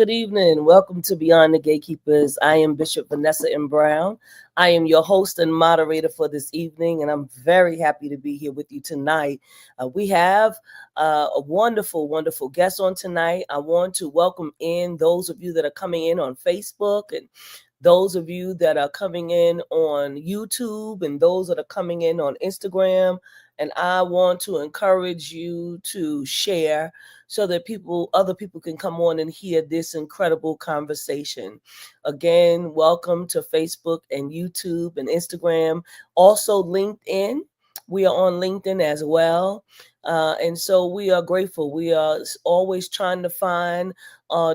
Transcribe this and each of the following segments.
Good evening. Welcome to Beyond the Gatekeepers. I am Bishop Vanessa M. Brown. I am your host and moderator for this evening, and I'm very happy to be here with you tonight. We have a wonderful, wonderful guest on tonight. I want to welcome in those of you that are coming in on Facebook and those of you that are coming in on YouTube and those that are coming in on Instagram. And I want to encourage you to share so that other people can come on and hear this incredible conversation. Again, welcome to Facebook and YouTube and Instagram. Also LinkedIn. We are on LinkedIn as well. And so we are grateful. We are always trying to find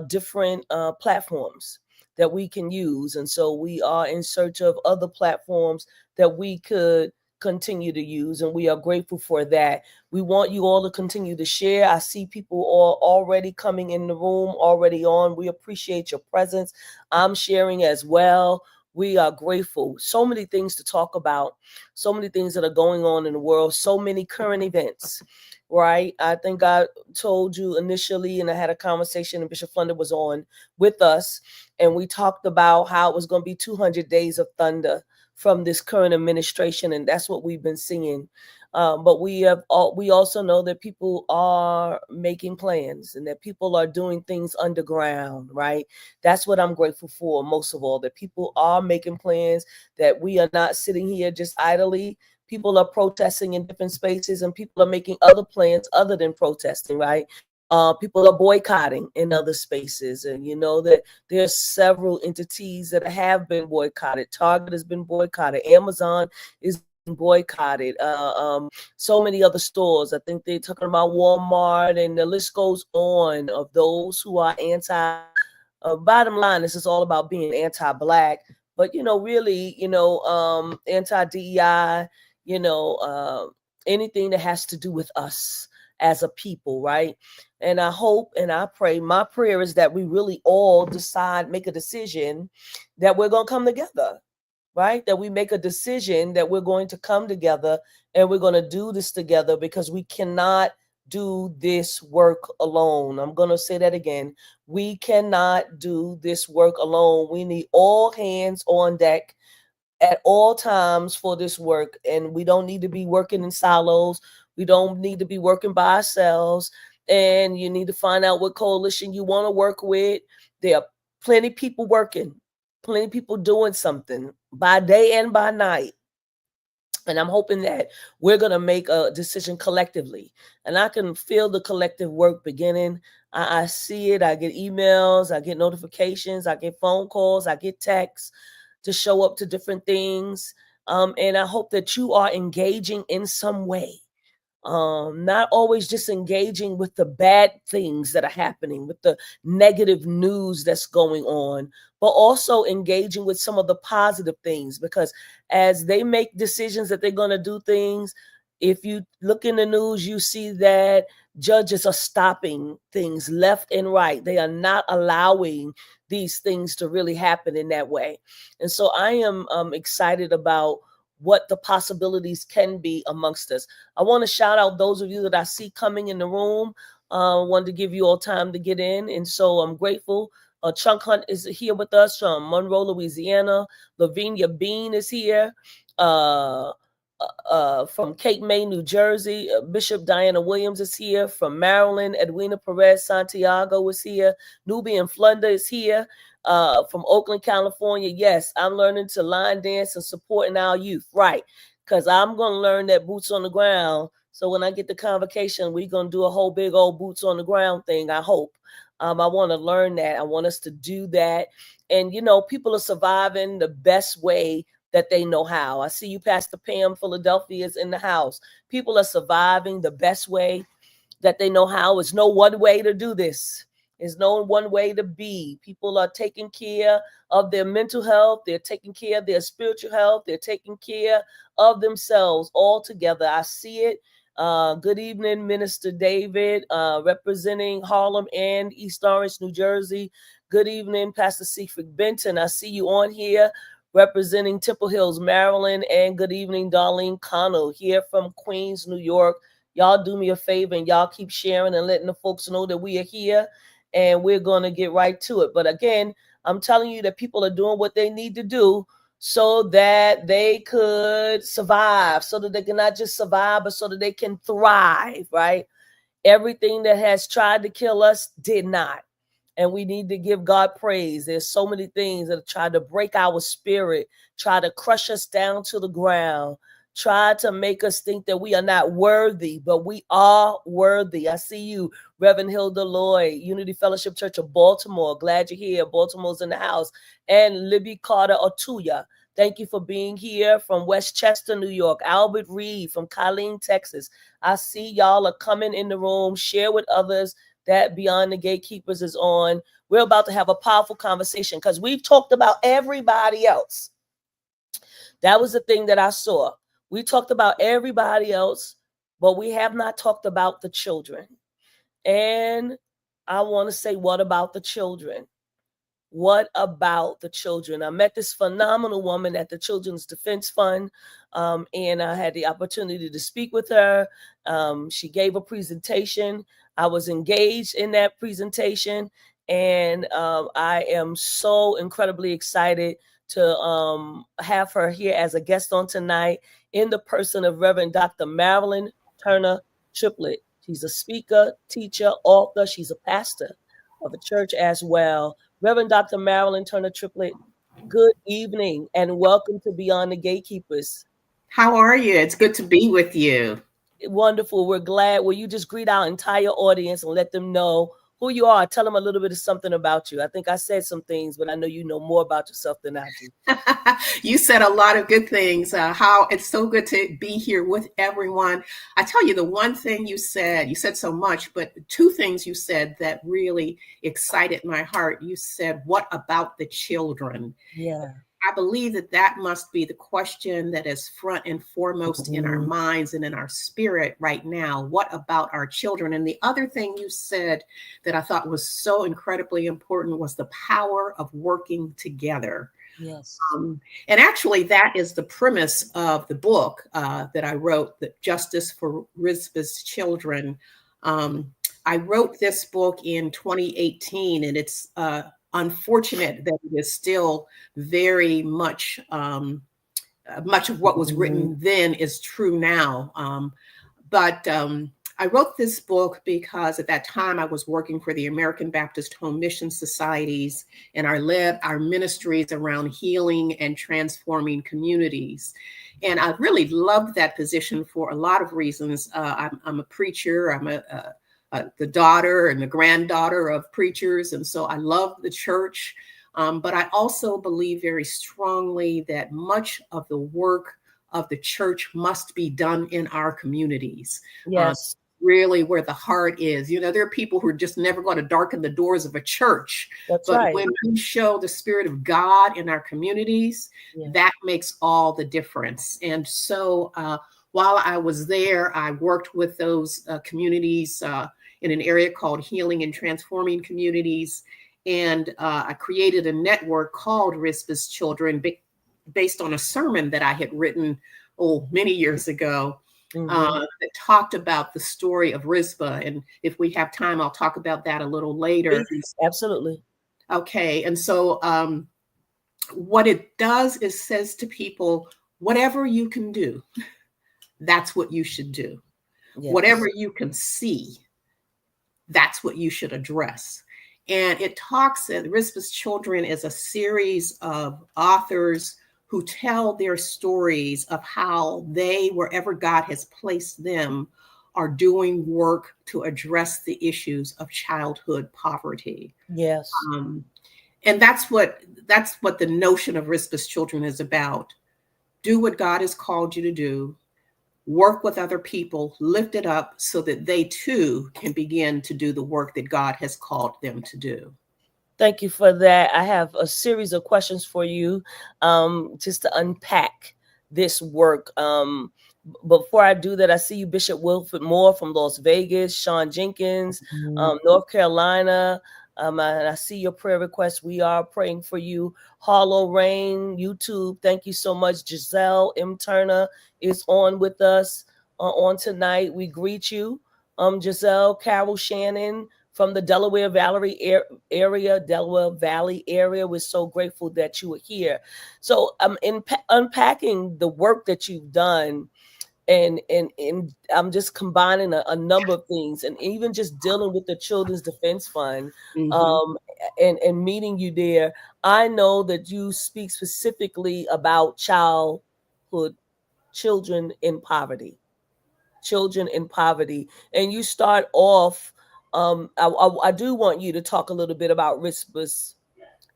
different platforms that we can use. And so we are in search of other platforms that we could continue to use, and we are grateful for that. We want you all to continue to share. I see people all already coming in the room, already on. We appreciate your presence. I'm sharing as well. We are grateful. So many things to talk about, so many things that are going on in the world, so many current events, right? I think I told you initially, and I had a conversation, and Bishop Flunder was on with us, and we talked about how it was going to be 200 days of thunder from this current administration, and that's what we've been seeing. But we also know that people are making plans and that people are doing things underground, right? That's what I'm grateful for most of all, that people are making plans, that we are not sitting here just idly. People are protesting in different spaces, and people are making other plans other than protesting, right? People are boycotting in other spaces, and you know that there's several entities that have been boycotted. Target has been boycotted. Amazon is boycotted. So many other stores. I think they're talking about Walmart, and the list goes on of those who are anti. Bottom line, this is all about being anti-Black, but really, anti-DEI. Anything that has to do with us as a people, right? And I hope and I pray, my prayer is that we really all make a decision that we're going to come together, right? That we make a decision that we're going to come together and we're going to do this together, because we cannot do this work alone. I'm going to say that again. We cannot do this work alone. We need all hands on deck at all times for this work, and we don't need to be working in silos. We don't need to be working by ourselves, and you need to find out what coalition you want to work with. There are plenty of people working, plenty of people doing something by day and by night. And I'm hoping that we're going to make a decision collectively. And I can feel the collective work beginning. I see it. I get emails. I get notifications. I get phone calls. I get texts to show up to different things. And I hope that you are engaging in some way. Not always just engaging with the bad things that are happening, with the negative news that's going on, but also engaging with some of the positive things, because as they make decisions that they're going to do things, if you look in the news, you see that judges are stopping things left and right. They are not allowing these things to really happen in that way. And so I am excited about what the possibilities can be amongst us. I want to shout out those of you that I see coming in the room. Wanted to give you all time to get in. And so I'm grateful. Chunk Hunt is here with us from Monroe, Louisiana. Lavinia Bean is here from Cape May, New Jersey. Bishop Diana Williams is here from Maryland. Edwina Perez Santiago is here. Nubian Flunder is here. From Oakland, California. Yes, I'm learning to line dance and supporting our youth, right? Because I'm going to learn that boots on the ground. So when I get the convocation, we're going to do a whole big old boots on the ground thing, I hope. I want to learn that. I want us to do that. And, people are surviving the best way that they know how. I see you, Pastor Pam, Philadelphia is in the house. People are surviving the best way that they know how. There's no one way to do this. There's no one way to be. People are taking care of their mental health. They're taking care of their spiritual health. They're taking care of themselves all together. I see it. Good evening, Minister David, representing Harlem and East Orange, New Jersey. Good evening, Pastor Seafried Benton. I see you on here representing Temple Hills, Maryland. And good evening, Darlene Connell, here from Queens, New York. Y'all do me a favor and y'all keep sharing and letting the folks know that we are here. and we're going to get right to it. But again, I'm telling you that people are doing what they need to do so that they could survive, so that they can not just survive, but so that they can thrive, right? Everything that has tried to kill us did not. And we need to give God praise. There's so many things that try to break our spirit, try to crush us down to the ground, try to make us think that we are not worthy, but we are worthy. I see you, Reverend Hilda Lloyd, Unity Fellowship Church of Baltimore. Glad you're here. Baltimore's in the house. And Libby Carter Otuya. Thank you for being here from Westchester, New York. Albert Reed from Colleen, Texas. I see y'all are coming in the room. Share with others that Beyond the Gatekeepers is on. We're about to have a powerful conversation because we've talked about everybody else. That was the thing that I saw. We talked about everybody else, but we have not talked about the children. And I want to say, what about the children? What about the children? I met this phenomenal woman at the Children's Defense Fund, and I had the opportunity to speak with her. She gave a presentation. I was engaged in that presentation, and I am so incredibly excited to have her here as a guest on tonight in the person of Reverend Dr. Marilyn Turner-Triplett. She's a speaker, teacher, author. She's a pastor of a church as well. Reverend Dr. Marilyn Turner-Triplett, good evening and welcome to Beyond the Gatekeepers. How are you? It's good to be with you. Wonderful. We're glad. Will you just greet our entire audience and let them know who you are? Tell them a little bit of something about you. I think I said some things, but I know you know more about yourself than I do. You said a lot of good things. How it's so good to be here with everyone. I tell you, the one thing you said so much, but two things you said that really excited my heart. You said, what about the children? Yeah. I believe that must be the question that is front and foremost in our minds and in our spirit right now. What about our children? And the other thing you said that I thought was so incredibly important was the power of working together. Yes. And actually, that is the premise of the book that I wrote, the Justice for RIZPAH'S Children. I wrote this book in 2018, and it's unfortunate that it is still very much much of what was written then is true now. But I wrote this book because at that time I was working for the American Baptist Home Mission Societies, and I led our ministries around healing and transforming communities. And I really loved that position for a lot of reasons. I'm a preacher. I'm the daughter and the granddaughter of preachers. And so I love the church. But I also believe very strongly that much of the work of the church must be done in our communities. Yes. Really where the heart is. You know, there are people who are just never going to darken the doors of a church. That's but right. When we show the Spirit of God in our communities, that makes all the difference. And so while I was there, I worked with those communities in an area called Healing and Transforming Communities. And I created a network called RIZPAH'S Children based on a sermon that I had written many years ago that talked about the story of Rizpah. And if we have time, I'll talk about that a little later. Please. Absolutely. Okay. And so what it does is says to people, whatever you can do, that's what you should do. Yes. Whatever you can see, that's what you should address. And it talks that RIZPAH'S Children is a series of authors who tell their stories of how they, wherever God has placed them, are doing work to address the issues of childhood poverty. Yes. And that's what the notion of RIZPAH'S Children is about. Do what God has called you to do. Work with other people, lift it up so that they too can begin to do the work that God has called them to do. Thank you for that. I have a series of questions for you just to unpack this work. Before I do that, I see you, Bishop Wilford Moore from Las Vegas, Sean Jenkins, North Carolina. And I see your prayer request. We are praying for you. Harlow Rain, YouTube. Thank you so much. Giselle M. Turner is on with us on tonight. We greet you. Giselle, Carol Shannon from the Delaware Valley area, Delaware Valley area. We're so grateful that you were here. So in unpacking the work that you've done, and I'm just combining a number of things, and even just dealing with the Children's Defense Fund, and meeting you there. I know that you speak specifically about children in poverty, and you start off. I do want you to talk a little bit about RISPAH'S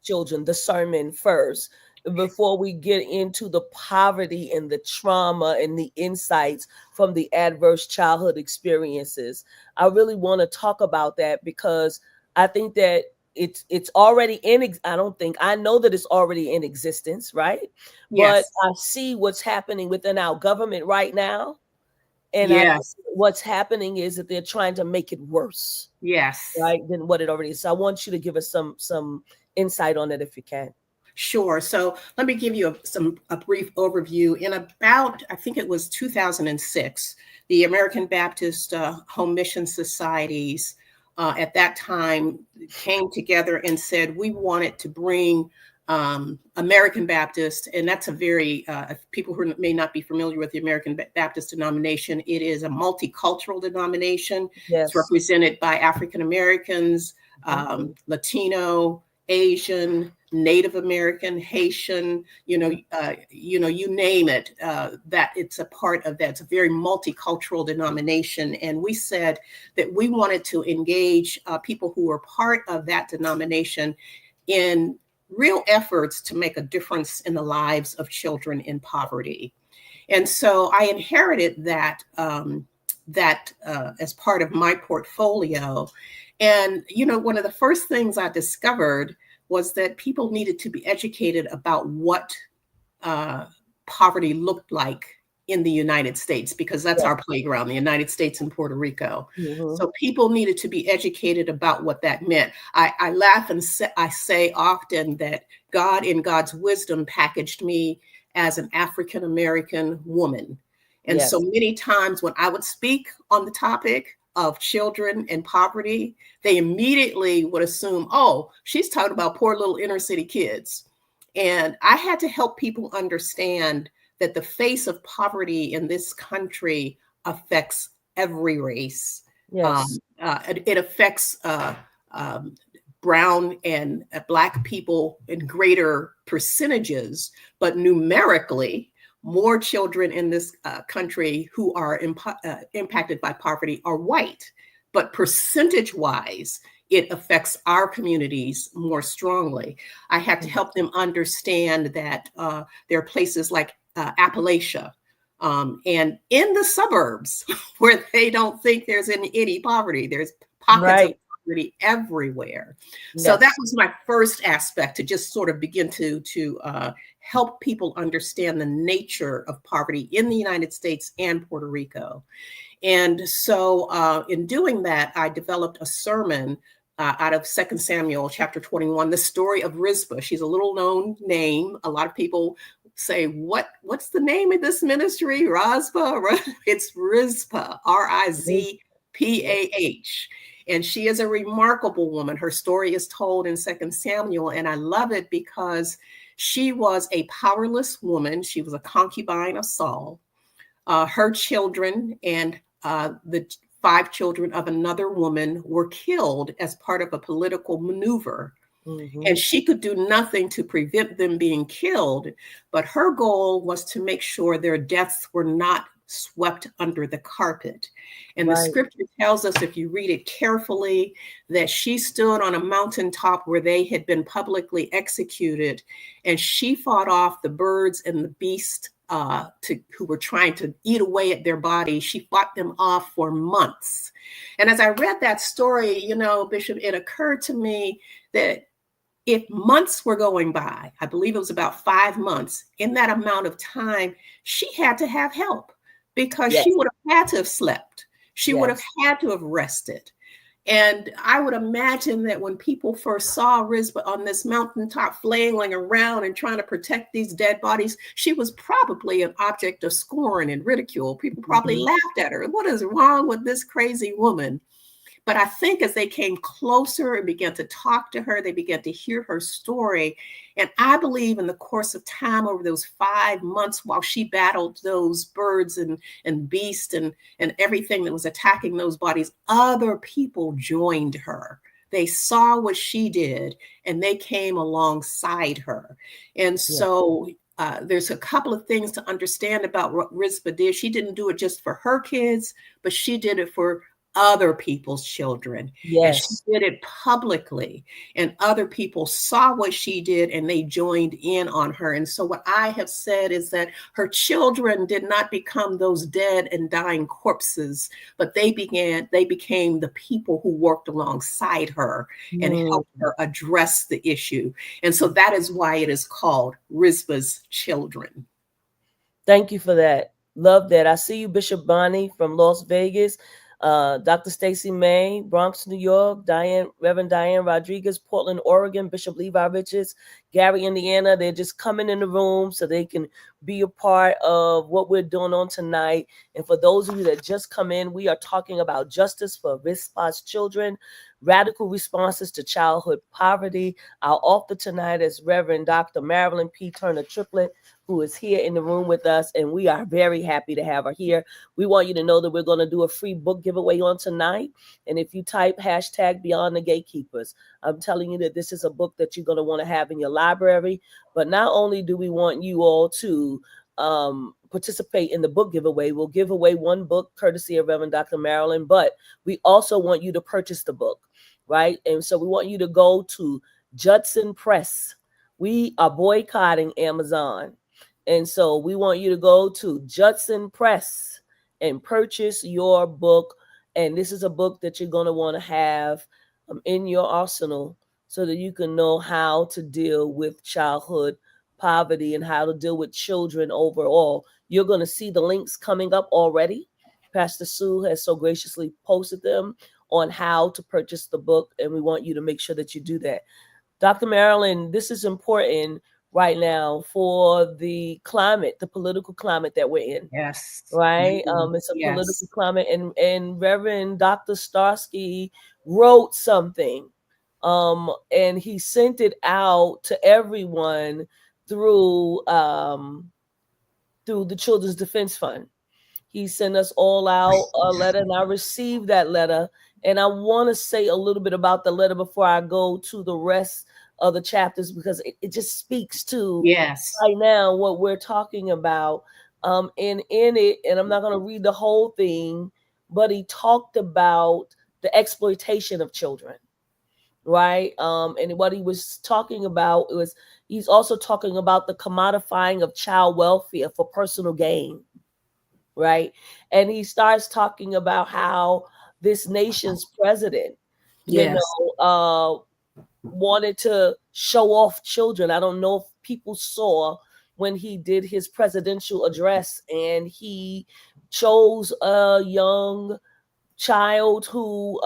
Children, the sermon first, before we get into the poverty and the trauma and the insights from the adverse childhood experiences. I really want to talk about that, because I think that it's already I know that it's already in existence, right? But Yes. I see what's happening within our government right now. And Yes. what's happening is that they're trying to make it worse, Yes. right, than what it already is. So I want you to give us some insight on it if you can. Sure. So let me give you a brief overview. In about, I think it was 2006, the American Baptist Home Mission Societies at that time came together and said, we wanted to bring American Baptist, and that's a very, people who may not be familiar with the American Baptist denomination, it is a multicultural denomination. Yes. It's represented by African Americans, Latino, Asian, Native American, Haitian, you name it, that it's a part of that. It's a very multicultural denomination. And we said that we wanted to engage people who were part of that denomination in real efforts to make a difference in the lives of children in poverty. And so I inherited that as part of my portfolio. And, one of the first things I discovered was that people needed to be educated about what poverty looked like in the United States, because that's our playground, the United States and Puerto Rico. So people needed to be educated about what that meant. I laugh and I say often that God, in God's wisdom, packaged me as an African American woman. And so many times when I would speak on the topic of children and poverty, they immediately would assume, oh, she's talking about poor little inner city kids. And I had to help people understand that the face of poverty in this country affects every race. Yes. It affects brown and Black people in greater percentages, but numerically, more children in this country who are impacted by poverty are white. But percentage-wise, it affects our communities more strongly. I had to help them understand that there are places like Appalachia and in the suburbs where they don't think there's any poverty. There's pockets of poverty everywhere. So that was my first aspect, to just sort of begin to help people understand the nature of poverty in the United States and Puerto Rico. And so in doing that, I developed a sermon out of 2 Samuel chapter 21, the story of Rizpah. She's a little known name. A lot of people say, what's the name of this ministry? Rizpah? It's Rizpah, Rizpah. And she is a remarkable woman. Her story is told in 2 Samuel, and I love it because she was a powerless woman. She was a concubine of Saul. Her children and the 5 children of another woman were killed as part of a political maneuver. And she could do nothing to prevent them being killed, but her goal was to make sure their deaths were not swept under the carpet. And the scripture tells us, if you read it carefully, that she stood on a mountaintop where they had been publicly executed, and she fought off the birds and the beasts who were trying to eat away at their body. She fought them off for months. And as I read that story, Bishop, it occurred to me that if months were going by, I believe it was about 5 months, in that amount of time, she had to have help, because she would have had to have slept. She would have had to have rested. And I would imagine that when people first saw Rizpah on this mountaintop flailing around and trying to protect these dead bodies, she was probably an object of scorn and ridicule. People probably laughed at her. What is wrong with this crazy woman? But I think as they came closer and began to talk to her, they began to hear her story. And I believe in the course of time, over those 5 months while she battled those birds and beasts and everything that was attacking those bodies, other people joined her. They saw what she did and they came alongside her. And so there's a couple of things to understand about what Rizpah did. She didn't do it just for her kids, but she did it for other people's children. And she Yes. did it publicly. And other people saw what she did and they joined in on her. And so what I have said is that her children did not become those dead and dying corpses, but they became the people who worked alongside her and helped her address the issue. And so that is why it is called Rizpah's Children. Thank you for that. Love that. I see you, Bishop Bonnie from Las Vegas. Dr. Stacy May, Bronx, New York, Reverend Diane Rodriguez, Portland, Oregon, Bishop Levi Richards, Gary, Indiana. They're just coming in the room so they can be a part of what we're doing on tonight. And for those of you that just come in, we are talking about justice for RIZPAH'S children, radical responses to childhood poverty. Our author tonight is Reverend Dr. Marilyn P. Turner-Triplett, who is here in the room with us, and we are very happy to have her here. We want you to know that we're going to do a free book giveaway on tonight. And if you type hashtag Beyond the Gatekeepers, I'm telling you that this is a book that you're going to want to have in your library. But not only do we want you all to participate in the book giveaway, we'll give away one book courtesy of Reverend Dr. Marilyn, but we also want you to purchase the book, right? And so we want you to go to Judson Press. We are boycotting Amazon. And so we want you to go to Judson Press and purchase your book. And this is a book that you're going to want to have in your arsenal so that you can know how to deal with childhood poverty and how to deal with children overall. You're going to see the links coming up already. Pastor Sue has so graciously posted them on how to purchase the book, and we want you to make sure that you do that. Dr. Marilyn, this is important right now for the climate, the political climate that we're in. Yes. Right? It's a political climate, and Reverend Dr. Starsky wrote something, and he sent it out to everyone through the Children's Defense Fund. He sent us all out a letter, and I received that letter. And I want to say a little bit about the letter before I go to the rest of the chapters, because it just speaks to right now what we're talking about. And in it, and I'm not going to read the whole thing, but he talked about the exploitation of children, right? And what he was talking about was he's also talking about the commodifying of child welfare for personal gain. Right. And he starts talking about how this nation's president, wanted to show off children. I don't know if people saw when he did his presidential address and he chose a young child who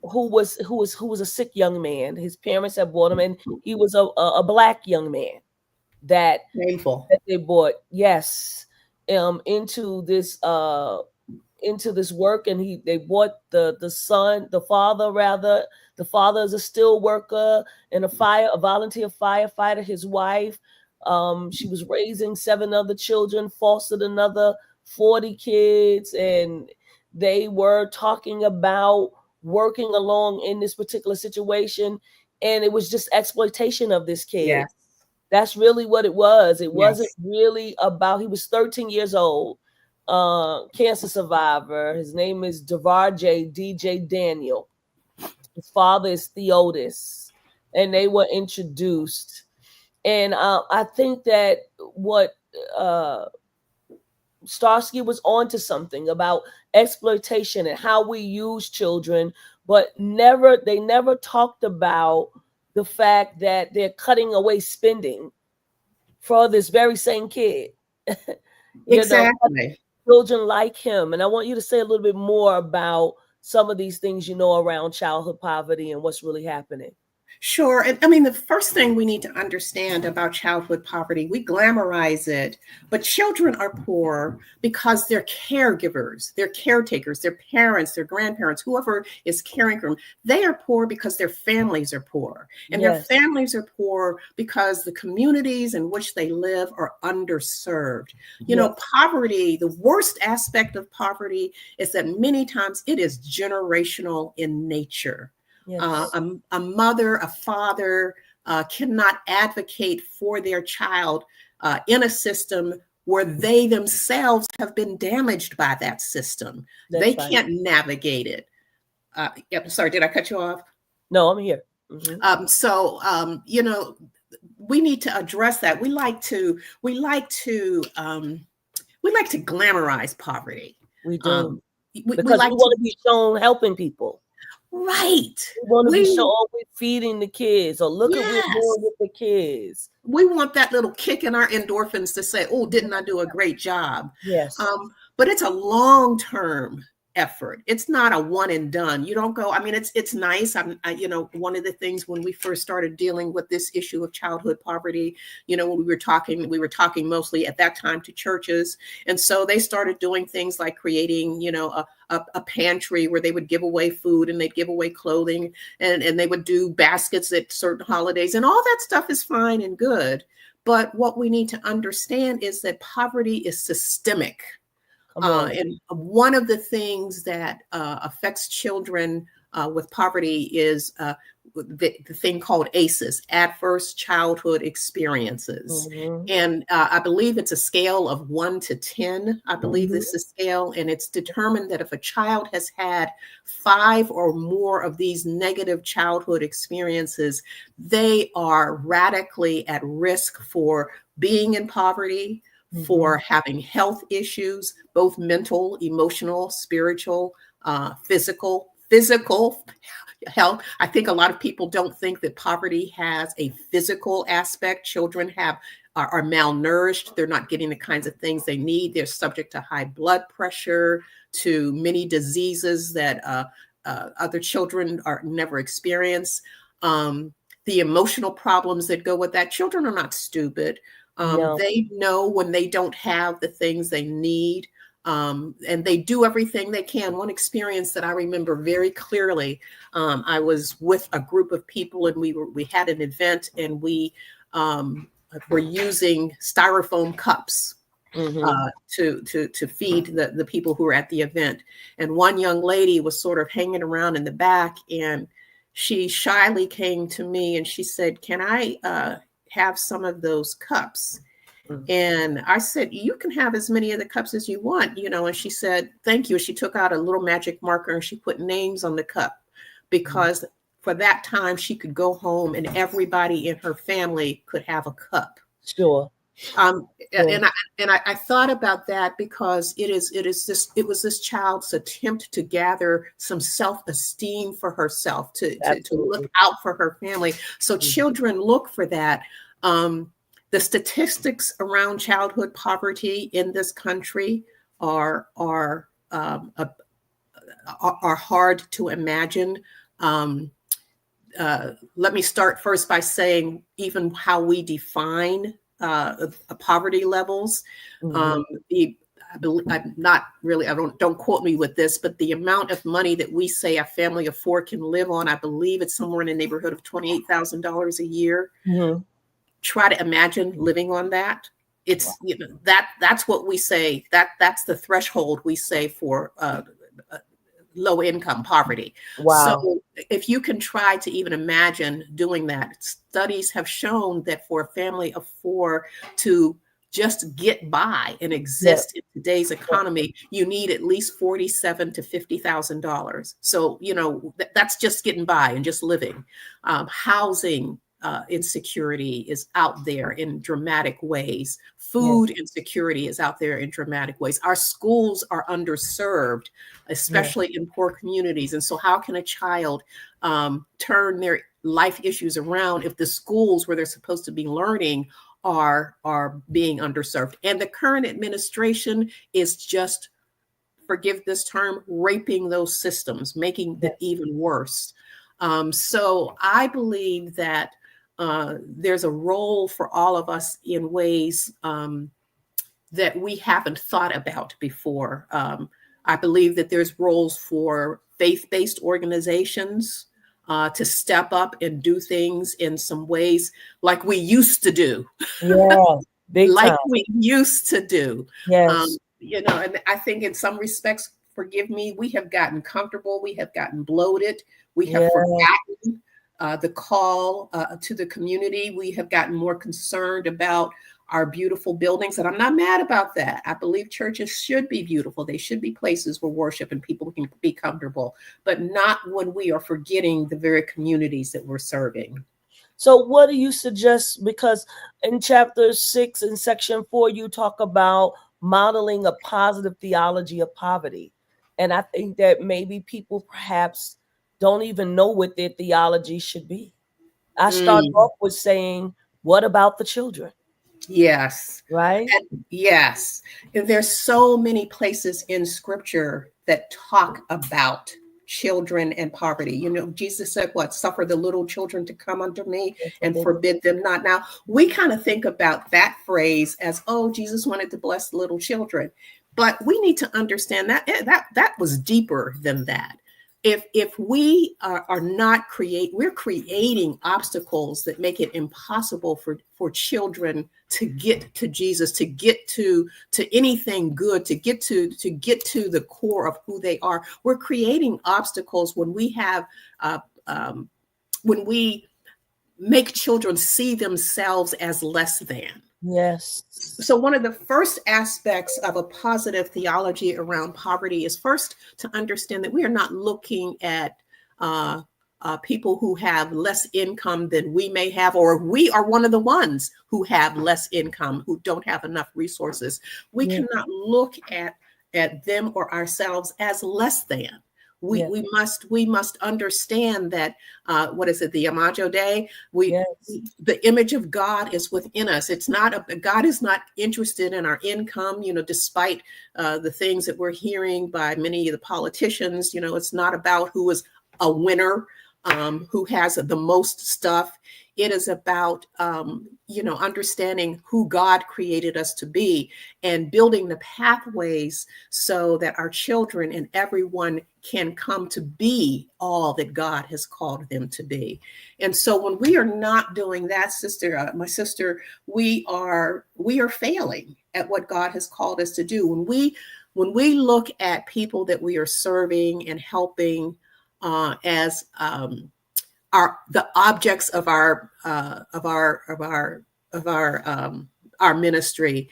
was a sick young man. His parents had brought him, and he was a black young man that they brought into this work, and they brought the father is a steel worker and a volunteer firefighter. His wife, she was raising 7 other children, fostered another 40 kids, and they were talking about working along in this particular situation, and it was just exploitation of this kid. That's really what it was. It wasn't really about, he was 13 years old, cancer survivor. His name is Devarjay DJ Daniel. His father is Theodis, and they were introduced. And I think that what Starsky was onto something about exploitation and how we use children, but they never talked about the fact that they're cutting away spending for this very same kid. Children like him. And I want you to say a little bit more about some of these things around childhood poverty and what's really happening. Sure. And I mean, the first thing we need to understand about childhood poverty, we glamorize it, but children are poor because they're caregivers, they're caretakers, their parents, their grandparents, whoever is caring for them. They are poor because their families are poor. And their families are poor because the communities in which they live are underserved. You know, poverty, the worst aspect of poverty is that many times it is generational in nature. A mother, a father cannot advocate for their child in a system where they themselves have been damaged by that system. They can't navigate it. Sorry, did I cut you off? No, I'm here. You know, we need to address that. We like to glamorize poverty. We do because we want to be shown helping people. Right. We want to be shown we're feeding the kids, or look at what we're doing with the kids. We want that little kick in our endorphins to say, "Oh, didn't I do a great job?" Yes. But it's a long-term effort. It's not a one and done. You don't go, I mean, it's nice. You know, one of the things when we first started dealing with this issue of childhood poverty, you know, when we were talking mostly at that time to churches. And so they started doing things like creating, you know, a pantry where they would give away food and they'd give away clothing, and they would do baskets at certain holidays, and all that stuff is fine and good. But what we need to understand is that poverty is systemic. And one of the things that affects children with poverty is the thing called ACEs, Adverse Childhood Experiences. And I believe it's a scale of 1 to 10. I believe this is a scale, and it's determined that if a child has had 5 or more of these negative childhood experiences, they are radically at risk for being in poverty, for having health issues, both mental, emotional, spiritual, physical health. I think a lot of people don't think that poverty has a physical aspect. Children are malnourished. They're not getting the kinds of things they need. They're subject to high blood pressure, to many diseases that other children are never experience. The emotional problems that go with that. Children are not stupid. They know when they don't have the things they need, and they do everything they can. One experience that I remember very clearly, I was with a group of people, and we had an event, and we were using styrofoam cups to feed the people who were at the event. And one young lady was sort of hanging around in the back, and she shyly came to me and she said, "Can I have some of those cups?" And I said, "You can have as many of the cups as you want, you know." And she said, "Thank you." She took out a little magic marker and she put names on the cup, because for that time she could go home and everybody in her family could have a cup. Sure. And I thought about that because it was this child's attempt to gather some self-esteem for herself, to look out for her family. So children look for that. The statistics around childhood poverty in this country are hard to imagine. Let me start first by saying even how we define poverty levels. Don't quote me with this, but the amount of money that we say a family of 4 can live on, I believe it's somewhere in the neighborhood of $28,000 a year. Try to imagine living on that. It's, you know, that's what we say, that's the threshold we say for low income poverty. Wow. So if you can try to even imagine doing that, studies have shown that for a family of 4 to just get by and exist in today's economy, you need at least $47,000 to $50,000. So, you know, that's just getting by and just living. Housing insecurity is out there in dramatic ways. Food insecurity is out there in dramatic ways. Our schools are underserved, especially in poor communities. And so how can a child turn their life issues around if the schools where they're supposed to be learning are being underserved? And the current administration is just, forgive this term, raping those systems, making it even worse. So I believe that there's a role for all of us in ways that we haven't thought about before. I believe that there's roles for faith-based organizations to step up and do things in some ways like we used to do. Yeah, big Like time. we used to do. Yes. And I think in some respects, forgive me, we have gotten comfortable, we have gotten bloated, we have forgotten the call to the community. We have gotten more concerned about our beautiful buildings, and I'm not mad about that. I believe churches should be beautiful. They should be places where worship and people can be comfortable, but not when we are forgetting the very communities that we're serving. So what do you suggest? Because in chapter 6 and section 4, you talk about modeling a positive theology of poverty. And I think that maybe people perhaps don't even know what their theology should be. I start off with saying, what about the children? Yes. Right? Yes. And there's so many places in scripture that talk about children and poverty. You know, Jesus said, what? Suffer the little children to come unto me and forbid them not. Now, we kind of think about that phrase as, oh, Jesus wanted to bless the little children. But we need to understand that that was deeper than that. If we are not we're creating obstacles that make it impossible for children to get to Jesus, to get to anything good, to get to the core of who they are. We're creating obstacles when we have when we make children see themselves as less than. Yes. So one of the first aspects of a positive theology around poverty is first to understand that we are not looking at people who have less income than we may have, or we are one of the ones who have less income, who don't have enough resources. We cannot look at them or ourselves as less than. We must understand that what is it, the Imago Dei? The image of God is within us. It's not God is not interested in our income, you know, despite the things that we're hearing by many of the politicians. You know, it's not about who is a winner, who has the most stuff. It is about understanding who God created us to be and building the pathways so that our children and everyone can come to be all that God has called them to be. And so when we are not doing that, my sister, we are failing at what God has called us to do. When we look at people that we are serving and helping as the objects of our ministry,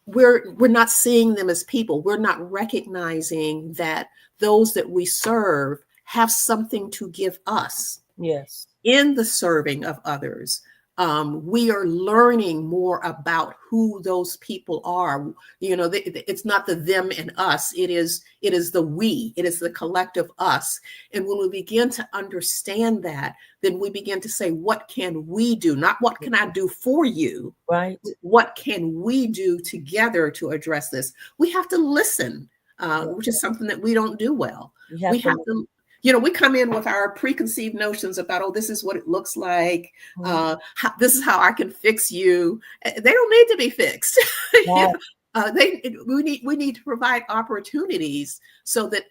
we're not seeing them as people. We're not recognizing that those that we serve have something to give us. Yes. In the serving of others. We are learning more about who those people are. You know, it's not the them and us. It is the we. It is the collective us. And when we begin to understand that, then we begin to say, what can we do? Not what can I do for you? Right. What can we do together to address this? We have to listen, which is something that we don't do well. We have to. You know, we come in with our preconceived notions about, oh, this is what it looks like. This is how I can fix you. They don't need to be fixed. Yeah. We need to provide opportunities so that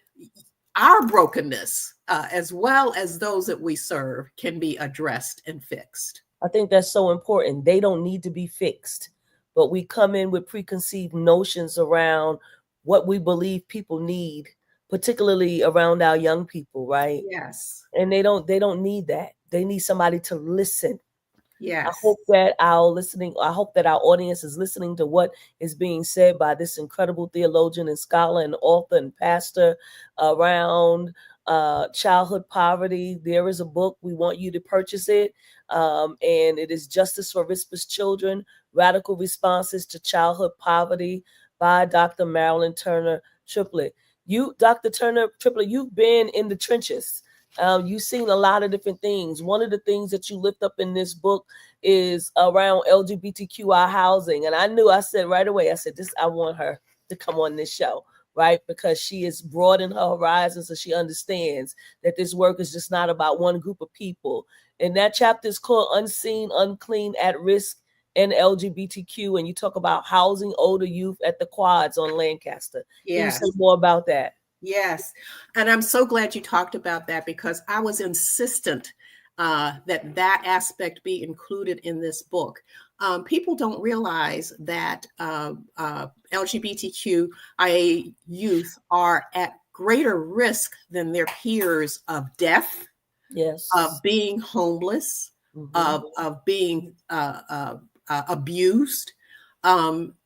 our brokenness, as well as those that we serve, can be addressed and fixed. I think that's so important. They don't need to be fixed, but we come in with preconceived notions around what we believe people need, particularly around our young people, right? Yes. And they don't need that. They need somebody to listen. Yes. I hope that our audience is listening to what is being said by this incredible theologian and scholar and author and pastor around childhood poverty. There is a book. We want you to purchase it. And it is Justice for RIZPAH'S Children, Radical Responses to Childhood Poverty by Dr. Marilyn Turner-Triplett. Dr. Turner-Triplett, you've been in the trenches. You've seen a lot of different things. One of the things that you lift up in this book is around LGBTQI housing. And I said right away, I want her to come on this show right? Because she has broadened her horizons, so she understands that this work is just not about one group of people. And that chapter is called Unseen, Unclean, at Risk, and LGBTQ. And you talk about housing older youth at the quads on Lancaster. Can you say more about that? Yes. And I'm so glad you talked about that, because I was insistent that aspect be included in this book. People don't realize that LGBTQIA youth are at greater risk than their peers of death, yes, of being homeless, of being abused.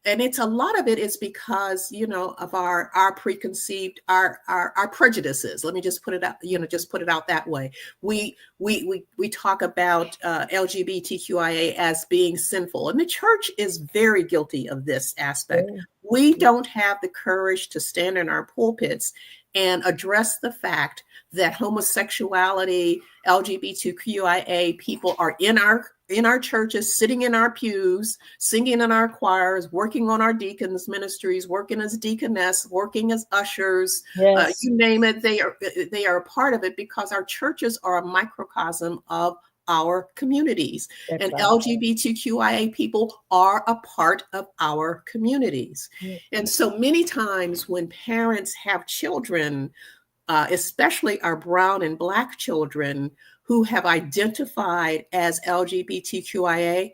And it's a lot of it is because, of our preconceived, our prejudices. Let me just put it out, just put it out that way. We talk about LGBTQIA as being sinful, and the church is very guilty of this aspect. We don't have the courage to stand in our pulpits and address the fact that homosexuality, LGBTQIA people are in our churches, sitting in our pews, singing in our choirs, working on our deacons' ministries, working as deaconess, working as ushers. Yes. You name it, they are a part of it, because our churches are a microcosm of our communities. That's and right. LGBTQIA people are a part of our communities. And so many times when parents have children, especially our brown and Black children who have identified as LGBTQIA,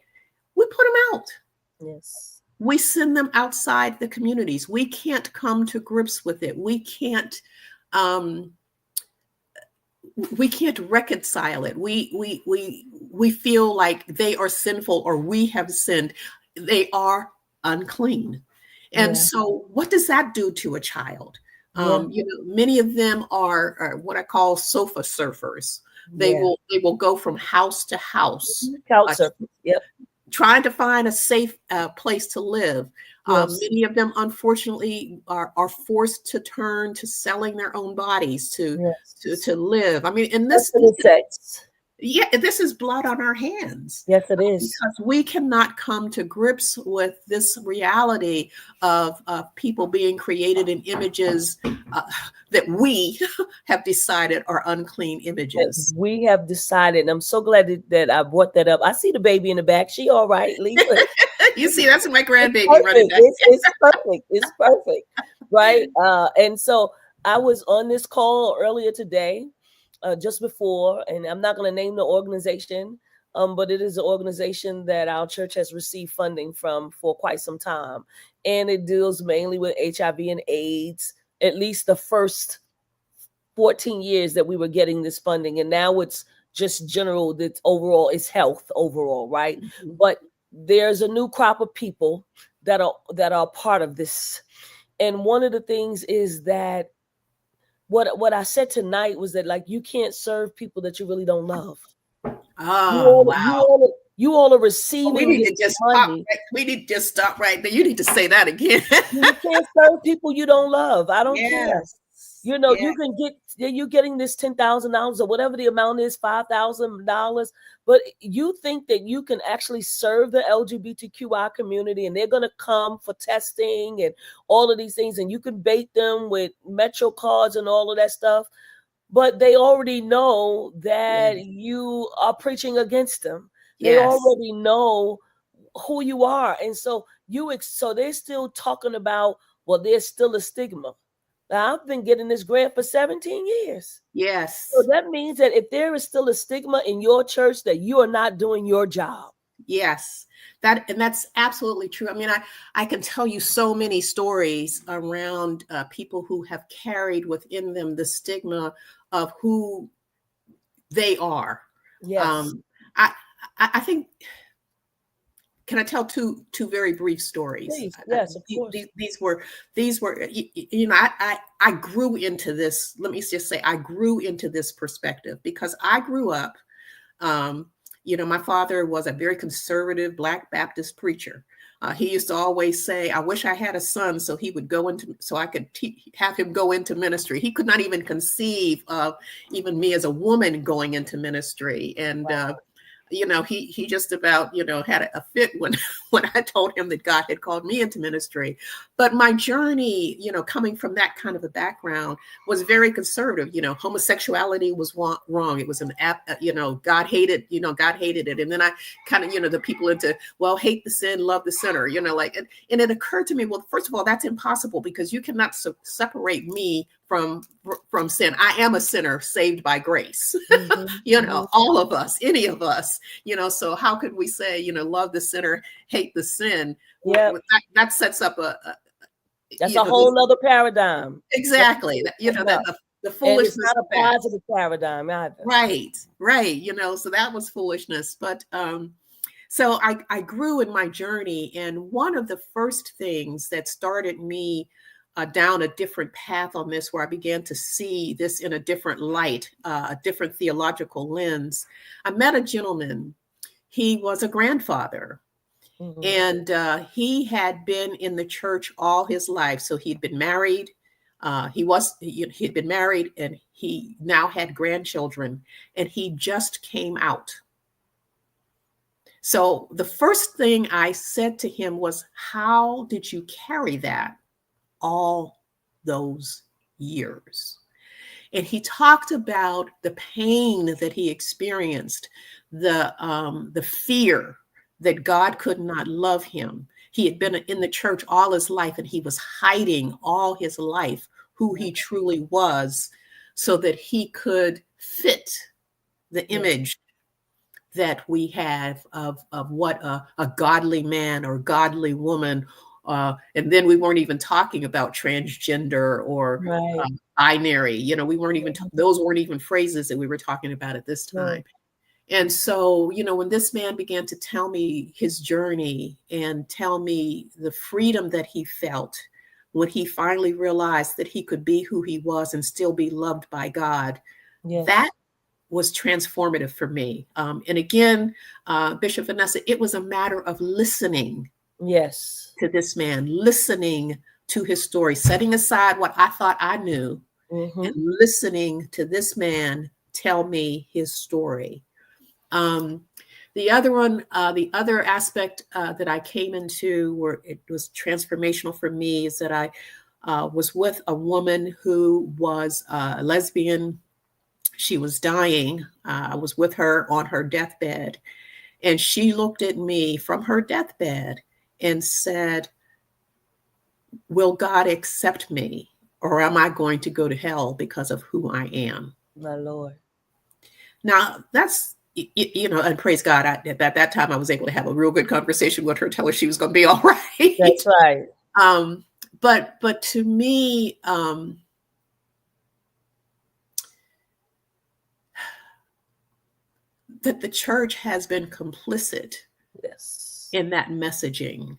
we put them out. Yes. We send them outside the communities. We can't come to grips with it. We can't reconcile it. We feel like they are sinful, or we have sinned. They are unclean. And so what does that do to a child? Many of them are what I call sofa surfers. They will go from house to house, trying to find a safe place to live. Many of them, unfortunately, are forced to turn to selling their own bodies to live. I mean, and this is blood on our hands. Yes, it is. Because we cannot come to grips with this reality of people being created in images that we have decided are unclean images. We have decided, and I'm so glad that I brought that up. I see the baby in the back. She all right, Lisa. You see, that's my grandbaby running back. It's perfect. It's perfect, right? And so I was on this call earlier today, just before, and I'm not going to name the organization, but it is an organization that our church has received funding from for quite some time, and it deals mainly with HIV and AIDS. At least the first 14 years that we were getting this funding, and now it's just general. That overall is health overall, right? But there's a new crop of people that are part of this, and one of the things is that what I said tonight was that, like, you can't serve people that you really don't love. You all are receiving. We need to just money. We need to just stop right there. You need to say that again. You can't serve people you don't love. I don't care. You can get, you're getting this $10,000 or whatever the amount is, $5,000, but you think that you can actually serve the LGBTQI community, and they're going to come for testing and all of these things, and you can bait them with Metro cards and all of that stuff, but they already know that you are preaching against them. They already know who you are, and so they're still talking about, well, there's still a stigma. Now, I've been getting this grant for 17 years. Yes. So that means that if there is still a stigma in your church, that you are not doing your job. Yes, that's absolutely true. I mean, I can tell you so many stories around people who have carried within them the stigma of who they are. Yes. I think. Can I tell two very brief stories? Please. Yes, of course. These were, I grew into this. Let me just say, I grew into this perspective because I grew up, my father was a very conservative Black Baptist preacher. He used to always say, I wish I had a son so I could have him go into ministry. He could not even conceive of even me as a woman going into ministry. And, wow. he just about, had a fit when when I told him that God had called me into ministry. But my journey, coming from that kind of a background, was very conservative. Homosexuality was wrong. It was God hated it. And then I kind of, the people into, well, hate the sin, love the sinner, and it occurred to me, well, first of all, that's impossible, because you cannot separate me from sin. I am a sinner saved by grace. All of us, any of us, so how could we say, love the sinner, hate the sin? Yeah, that sets up that's a whole nother paradigm. Exactly. The foolishness. And it's not a positive paradigm either. Right. So that was foolishness. But so I grew in my journey, and one of the first things that started me down a different path on this, where I began to see this in a different light, a different theological lens. I met a gentleman. He was a grandfather, and he had been in the church all his life. So he'd been married. He'd been married, and he now had grandchildren, and he just came out. So the first thing I said to him was, how did you carry that all those years? And he talked about the pain that he experienced, the fear that God could not love him. He had been in the church all his life, and he was hiding all his life who he truly was, so that he could fit the image that we have of what a godly man or godly woman. And then we weren't even talking about transgender or binary. We weren't even, those weren't even phrases that we were talking about at this time. And so, when this man began to tell me his journey and tell me the freedom that he felt when he finally realized that he could be who he was and still be loved by God, that was transformative for me. And again, Bishop Vanessa, it was a matter of listening to this man, listening to his story, setting aside what I thought I knew, and listening to this man tell me his story. The other aspect that I came into, where it was transformational for me, is that I was with a woman who was a lesbian. She was dying. I was with her on her deathbed, and she looked at me from her deathbed and said, will God accept me, or am I going to go to hell because of who I am? My Lord. Now, that's, and praise God, at that time, I was able to have a real good conversation with her, tell her she was going to be all right. That's right. But to me, that the church has been complicit in that messaging.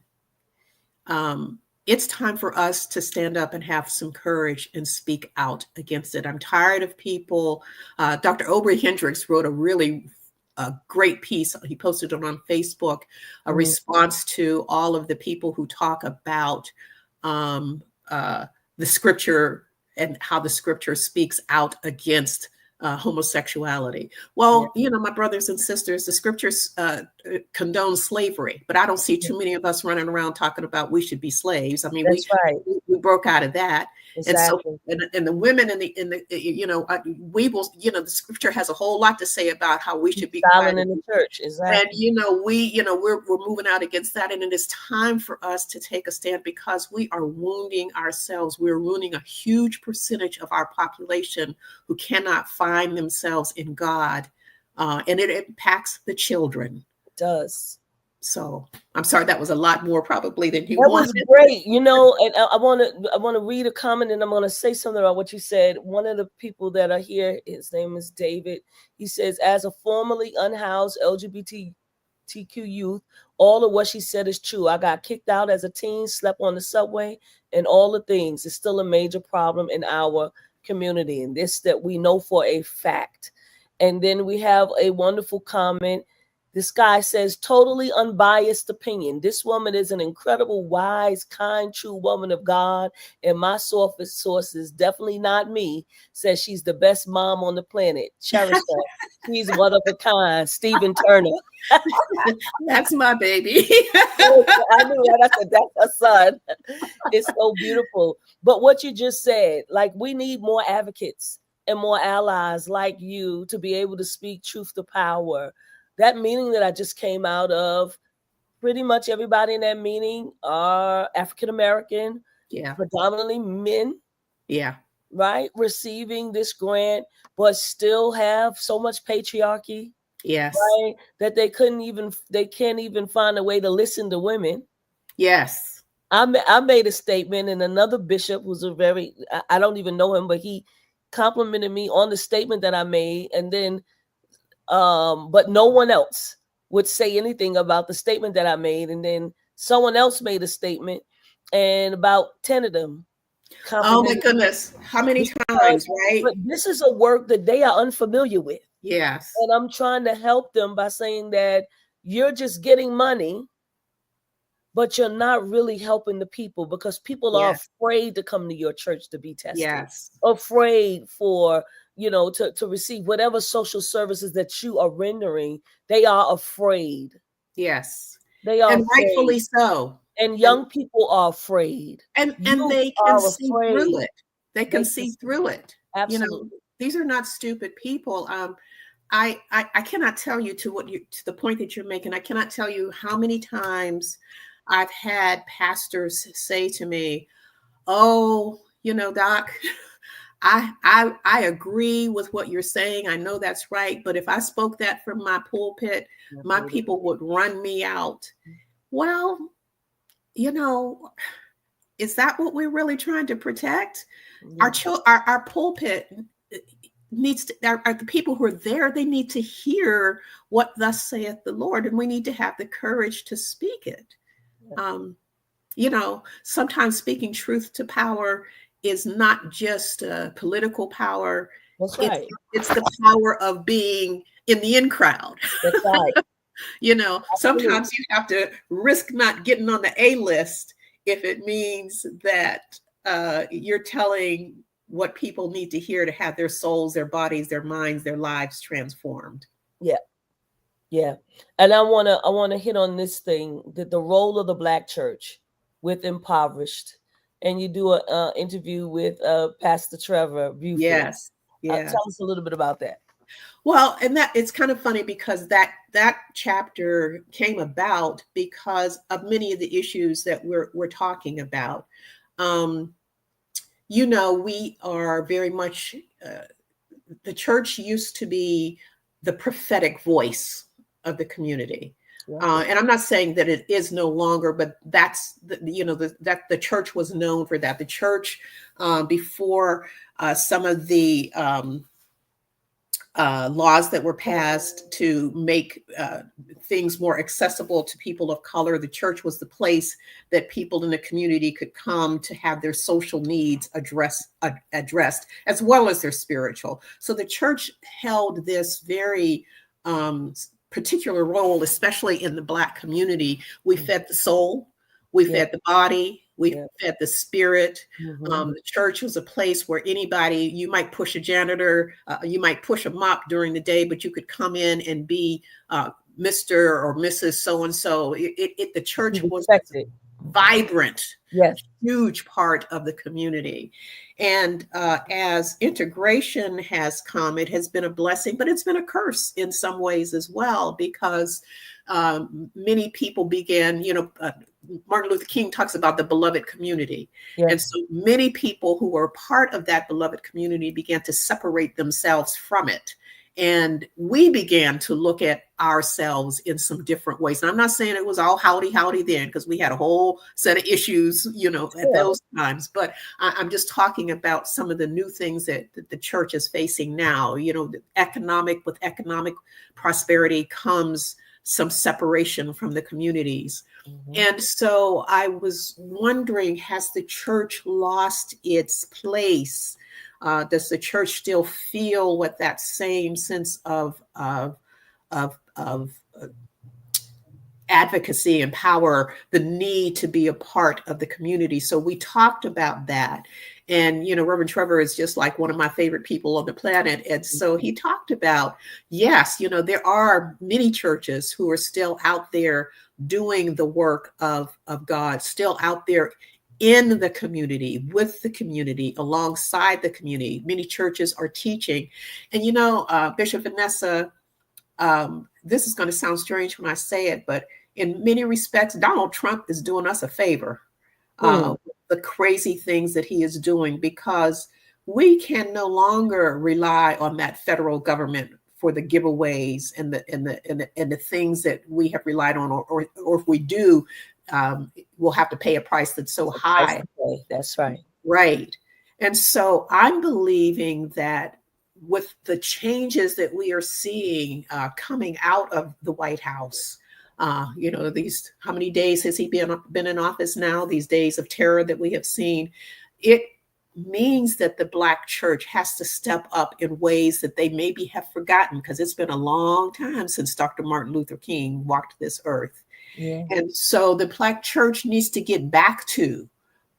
It's time for us to stand up and have some courage and speak out against it. I'm tired of people. Dr. Aubrey Hendricks wrote a great piece. He posted it on Facebook, a response to all of the people who talk about the scripture and how the scripture speaks out against homosexuality. Well, my brothers and sisters, the scriptures condone slavery, but I don't see too many of us running around talking about we should be slaves. I mean, we broke out of that. Exactly. And so, and the women we will, the scripture has a whole lot to say about how we should be silent in the church. Exactly. And we're moving out against that. And it is time for us to take a stand, because we are wounding ourselves. We're wounding a huge percentage of our population who cannot find themselves in God. And it impacts the children. It does. So I'm sorry, that was a lot more probably than you wanted. That was great, and I want to read a comment, and I'm going to say something about what you said. One of the people that are here, his name is David. He says, as a formerly unhoused LGBTQ youth, all of what she said is true. I got kicked out as a teen, slept on the subway, and all the things. It's still a major problem in our community, and this that we know for a fact. And then we have a wonderful comment. This guy says, totally unbiased opinion. This woman is an incredible, wise, kind, true woman of God. And my sources, definitely not me, says she's the best mom on the planet. Cherish her. She's one of a kind. Stephen Turner. That's my baby. I knew that. I said, that's her son. It's so beautiful. But what you just said, like, we need more advocates and more allies like you to be able to speak truth to power. That meeting that I just came out of, pretty much everybody in that meeting are African American, predominantly men. Yeah. Right? Receiving this grant, but still have so much patriarchy. Yes. Right? That they can't even find a way to listen to women. Yes. I made a statement, and another bishop who's I don't even know him, but he complimented me on the statement that I made, and then but no one else would say anything about the statement that I made. And then someone else made a statement, and about 10 of them Oh my goodness. How many times, right? But this is a work that they are unfamiliar with. Yes. And I'm trying to help them by saying that you're just getting money, but you're not really helping the people, because people are afraid to come to your church to be tested. Yes. Afraid for, to receive whatever social services that you are rendering. They are afraid. Yes. They are, and rightfully so. And young people are afraid. And they can see through it. They can see through it. Absolutely. These are not stupid people. I cannot tell you to the point that you're making. I cannot tell you how many times I've had pastors say to me, "Oh, Doc, I agree with what you're saying. I know that's right. But if I spoke that from my pulpit, my people would run me out." Well, is that what we're really trying to protect? Our pulpit needs to, the people who are there, they need to hear what thus saith the Lord, and we need to have the courage to speak it. Sometimes speaking truth to power is not just political power. That's right. It's the power of being in the in crowd. That's right. Sometimes you have to risk not getting on the A list if it means that you're telling what people need to hear to have their souls, their bodies, their minds, their lives transformed. Yeah. And I want to hit on this thing, that the role of the Black church with impoverished. And you do an interview with Pastor Trevor Buford. Yes. Tell us a little bit about that. Well, and that it's kind of funny because that chapter came about because of many of the issues that we're talking about. We are very much, the church used to be the prophetic voice of the community. And I'm not saying that it is no longer, but that's that the church was known for that. The church, before some of the laws that were passed to make things more accessible to people of color, the church was the place that people in the community could come to have their social needs addressed, as well as their spiritual. So the church held this very particular role, especially in the Black community. We fed the soul, we fed the body, we fed the spirit. The church was a place where anybody, you might push a janitor, you might push a mop during the day, but you could come in and be Mr. or Mrs. So-and-so. The church was vibrant, huge part of the community. And as integration has come, it has been a blessing, but it's been a curse in some ways as well, because many people began, Martin Luther King talks about the beloved community. And so many people who were part of that beloved community began to separate themselves from it. And we began to look at ourselves in some different ways. And I'm not saying it was all howdy then, because we had a whole set of issues, at those times. But I'm just talking about some of the new things that the church is facing now. With economic prosperity comes some separation from the communities. And so I was wondering, has the church lost its place? Does the church still feel with that same sense of advocacy and power, the need to be a part of the community. So we talked about that. And, Reverend Trevor is just like one of my favorite people on the planet. And so he talked about, yes, there are many churches who are still out there doing the work of God, still out there in the community, with the community, alongside the community. Many churches are teaching. And, Bishop Vanessa, this is going to sound strange when I say it, but in many respects, Donald Trump is doing us a favor. The crazy things that he is doing, because we can no longer rely on that federal government for the giveaways and the things that we have relied on, or if we do, we'll have to pay a price that's so high. That's right. Right. And so I'm believing that with the changes that we are seeing coming out of the White House, these, how many days has he been in office now? These days of terror that we have seen, it means that the Black church has to step up in ways that they maybe have forgotten, because it's been a long time since Dr. Martin Luther King walked this earth. Yeah. And so the Black church needs to get back to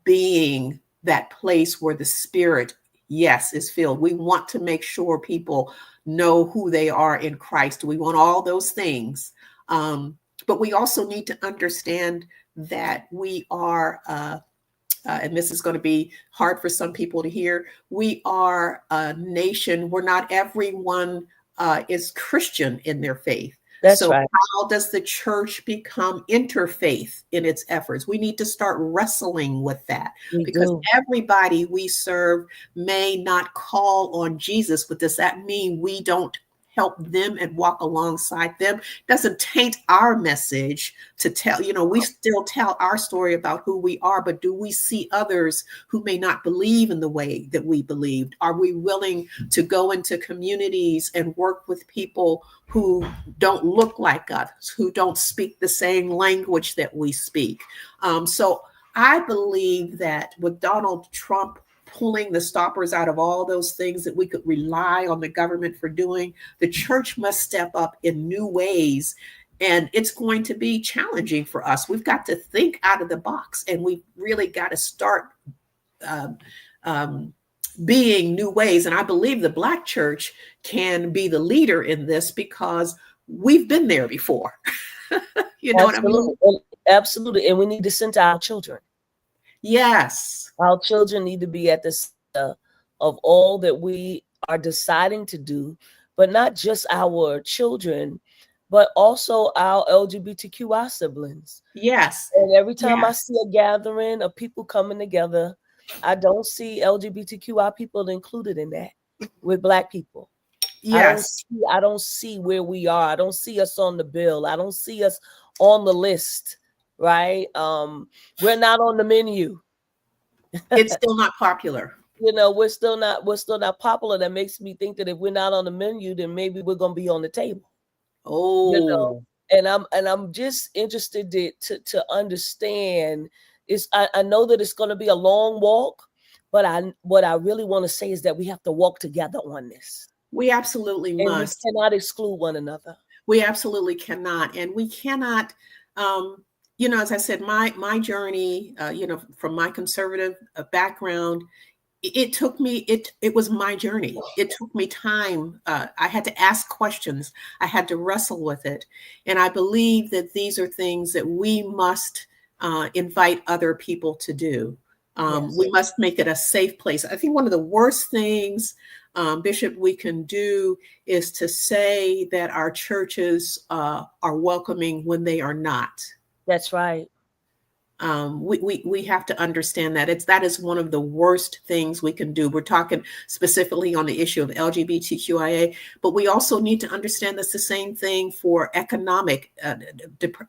being that place where the Spirit, yes, is filled. We want to make sure people know who they are in Christ. We want all those things. But we also need to understand that we are, and this is going to be hard for some people to hear, we are a nation where not everyone is Christian in their faith. That's so right. How does the church become interfaith in its efforts? We need to start wrestling with that, because everybody we serve may not call on Jesus, but does that mean we don't help them and walk alongside them? Doesn't taint our message to tell, we still tell our story about who we are, but do we see others who may not believe in the way that we believed? Are we willing to go into communities and work with people who don't look like us, who don't speak the same language that we speak? So I believe that with Donald Trump pulling the stoppers out of all those things that we could rely on the government for doing, the church must step up in new ways. And it's going to be challenging for us. We've got to think out of the box, and we've really got to start being new ways. And I believe the Black church can be the leader in this, because we've been there before. You know what I mean? Absolutely. And we need to send our children. Yes. Our children need to be at the center of all that we are deciding to do, but not just our children, but also our LGBTQI siblings. Yes. And every time I see a gathering of people coming together, I don't see LGBTQI people included in that with Black people. Yes. I don't see where we are. I don't see us on the bill. I don't see us on the list, right? We're not on the menu. It's still not popular. We're still not popular. That makes me think that if we're not on the menu, then maybe we're going to be on the table. Oh. And I'm just interested to understand is I know that it's going to be a long walk, but what I really want to say is that we have to walk together on this. We absolutely must. We cannot exclude one another. We absolutely cannot. And we cannot, as I said, my journey, from my conservative background, it was my journey. It took me time. I had to ask questions. I had to wrestle with it. And I believe that these are things that we must invite other people to do. We must make it a safe place. I think one of the worst things, Bishop, we can do is to say that our churches are welcoming when they are not. That's right. We have to understand that is one of the worst things we can do. We're talking specifically on the issue of LGBTQIA, but we also need to understand that's the same thing for economic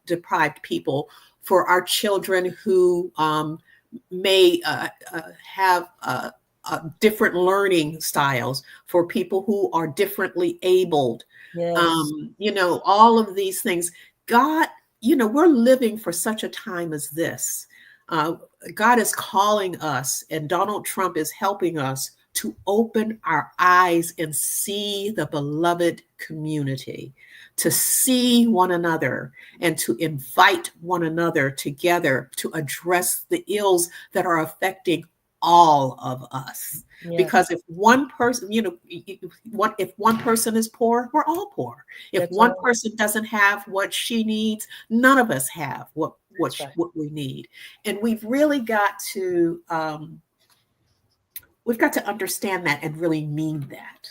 deprived people, for our children who may have different learning styles, for people who are differently abled. Yes. All of these things. God, we're living for such a time as this. God is calling us, and Donald Trump is helping us to open our eyes and see the beloved community, to see one another and to invite one another together to address the ills that are affecting all of us. Yes. Because if one person, if one person is poor, we're all poor. If That's one right. person doesn't have what she needs, none of us have what Right. what we need. And we've really got to understand that and really mean that.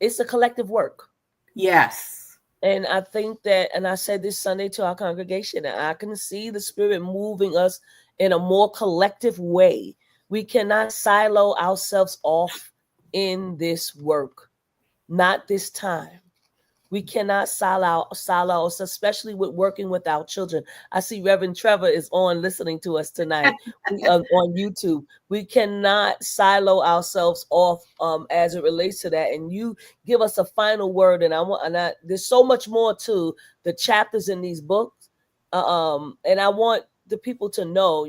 It's a collective work. Yes. And I think that, and I said this Sunday to our congregation, and I can see the Spirit moving us in a more collective way. We cannot silo ourselves off in this work. Not this time. We cannot silo us, especially with working with our children. I see Reverend Trevor is on listening to us tonight on YouTube. We cannot silo ourselves off as it relates to that. And you give us a final word. And there's so much more to the chapters in these books. And I want the people to know,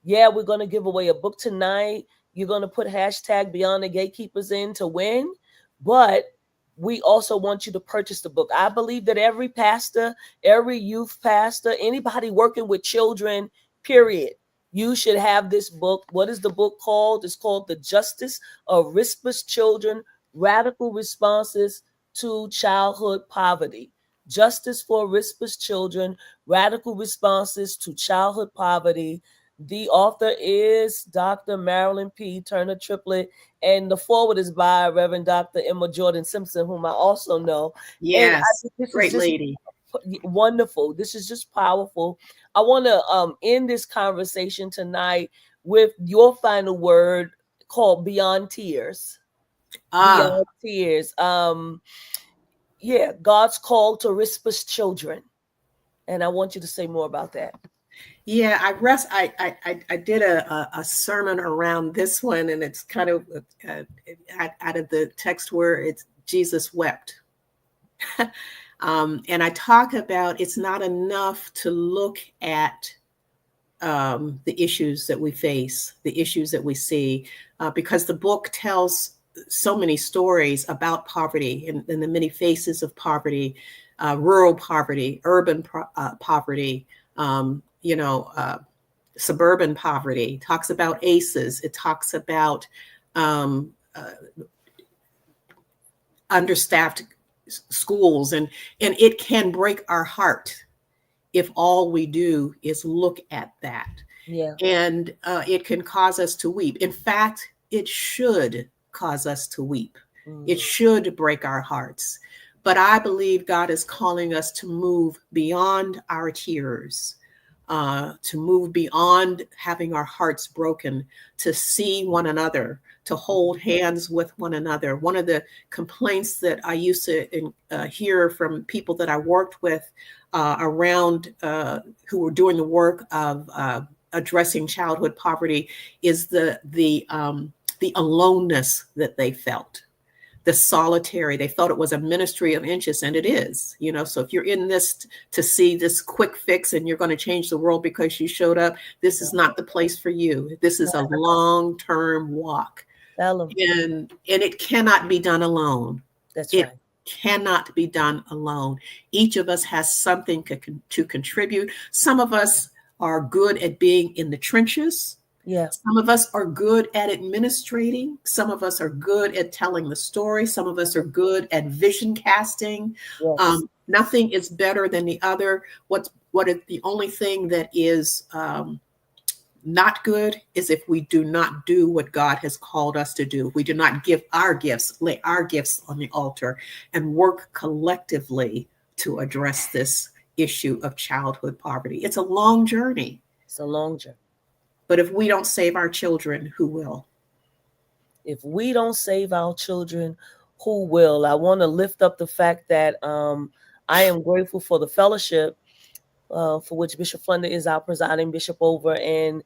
yeah, we're going to give away a book tonight. You're going to put hashtag Beyond the Gatekeepers in to win. But we also want you to purchase the book. I believe that every pastor, every youth pastor, anybody working with children, period, you should have this book. What is the book called? It's called The Justice of RIZPAH'S Children, Radical Responses to Childhood Poverty. Justice for RIZPAH'S Children, Radical Responses to Childhood Poverty. The author is Dr. Marilyn P. Turner-Triplett, and the forward is by Reverend Dr. Emma Jordan Simpson, whom I also know. Yes, and I think this great is just lady. Wonderful. This is just powerful. I want to end this conversation tonight with your final word called Beyond Tears. Beyond Tears. Yeah, God's call to RIZPAH'S children. And I want you to say more about that. Yeah, I did a sermon around this one, and it's kind of out of the text where it's Jesus wept. And I talk about it's not enough to look at the issues that we face, the issues that we see, because the book tells so many stories about poverty and the many faces of poverty, rural poverty, urban poverty, suburban poverty. It talks about ACEs. It talks about understaffed schools, and it can break our heart if all we do is look at that. Yeah. And it can cause us to weep. In fact, it should cause us to weep. It should break our hearts. But I believe God is calling us to move beyond our tears, to move beyond having our hearts broken, to see one another, to hold hands with one another. One of the complaints that I used to hear from people that I worked with around who were doing the work of addressing childhood poverty is the aloneness that they felt. The solitary, they felt it was a ministry of inches, and it is, so if you're in this to see this quick fix and you're going to change the world because you showed up, this is not the place for you. This is a long-term walk. And it cannot be done alone. That's right. It cannot be done alone. Each of us has something to contribute. Some of us are good at being in the trenches. Yeah. Some of us are good at administrating. Some of us are good at telling the story. Some of us are good at vision casting. Yes. Nothing is better than the other. What is the only thing that is not good is if we do not do what God has called us to do. We do not give our gifts, lay our gifts on the altar, and work collectively to address this issue of childhood poverty. It's a long journey. It's a long journey. But if we don't save our children, who will? If we don't save our children, who will? I want to lift up the fact that I am grateful for the fellowship for which Bishop Flunder is our presiding bishop over. And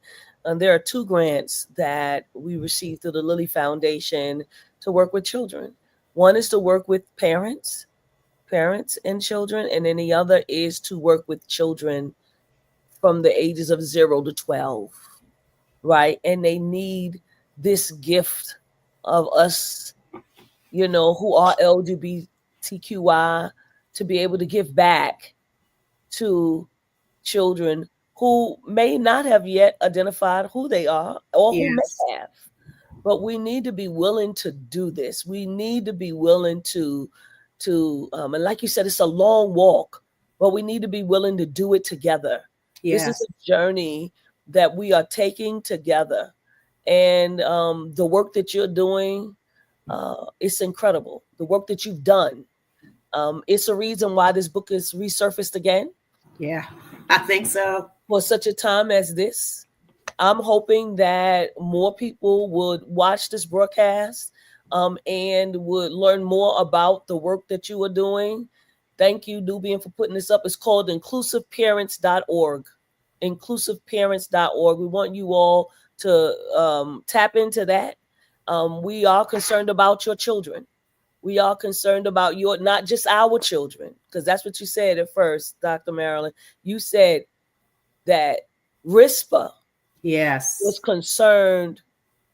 there are 2 grants that we received through the Lilly Foundation to work with children. One is to work with parents and children, and then the other is to work with children from the ages of 0 to 12. Right. And they need this gift of us, who are LGBTQI, to be able to give back to children who may not have yet identified who they are or who may Yes. have. But we need to be willing to do this. We need to be willing to and like you said, it's a long walk, but we need to be willing to do it together. This is Yes. a journey that we are taking together. And the work that you're doing, it's incredible. The work that you've done. It's a reason why this book is resurfaced again. Yeah, I think so. For such a time as this. I'm hoping that more people would watch this broadcast and would learn more about the work that you are doing. Thank you, Nubian, for putting this up. It's called inclusiveparents.org. Inclusiveparents.org. We want you all to tap into that. We are concerned about your children. We are concerned about not just our children, because that's what you said at first, Dr. Marilyn. You said that RISPA Yes. was concerned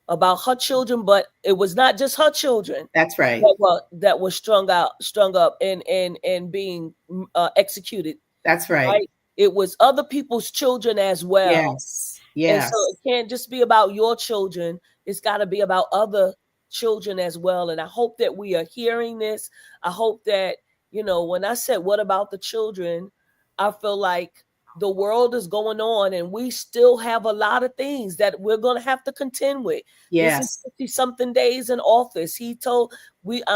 about her children, but it was not just her children That's right. that were strung up and being executed. That's right. Right? It was other people's children as well. Yes. Yes. And so it can't just be about your children. It's got to be about other children as well. And I hope that we are hearing this. I hope that, when I said, what about the children? I feel like the world is going on and we still have a lot of things that we're going to have to contend with. Yes. This is 50 something days in office. I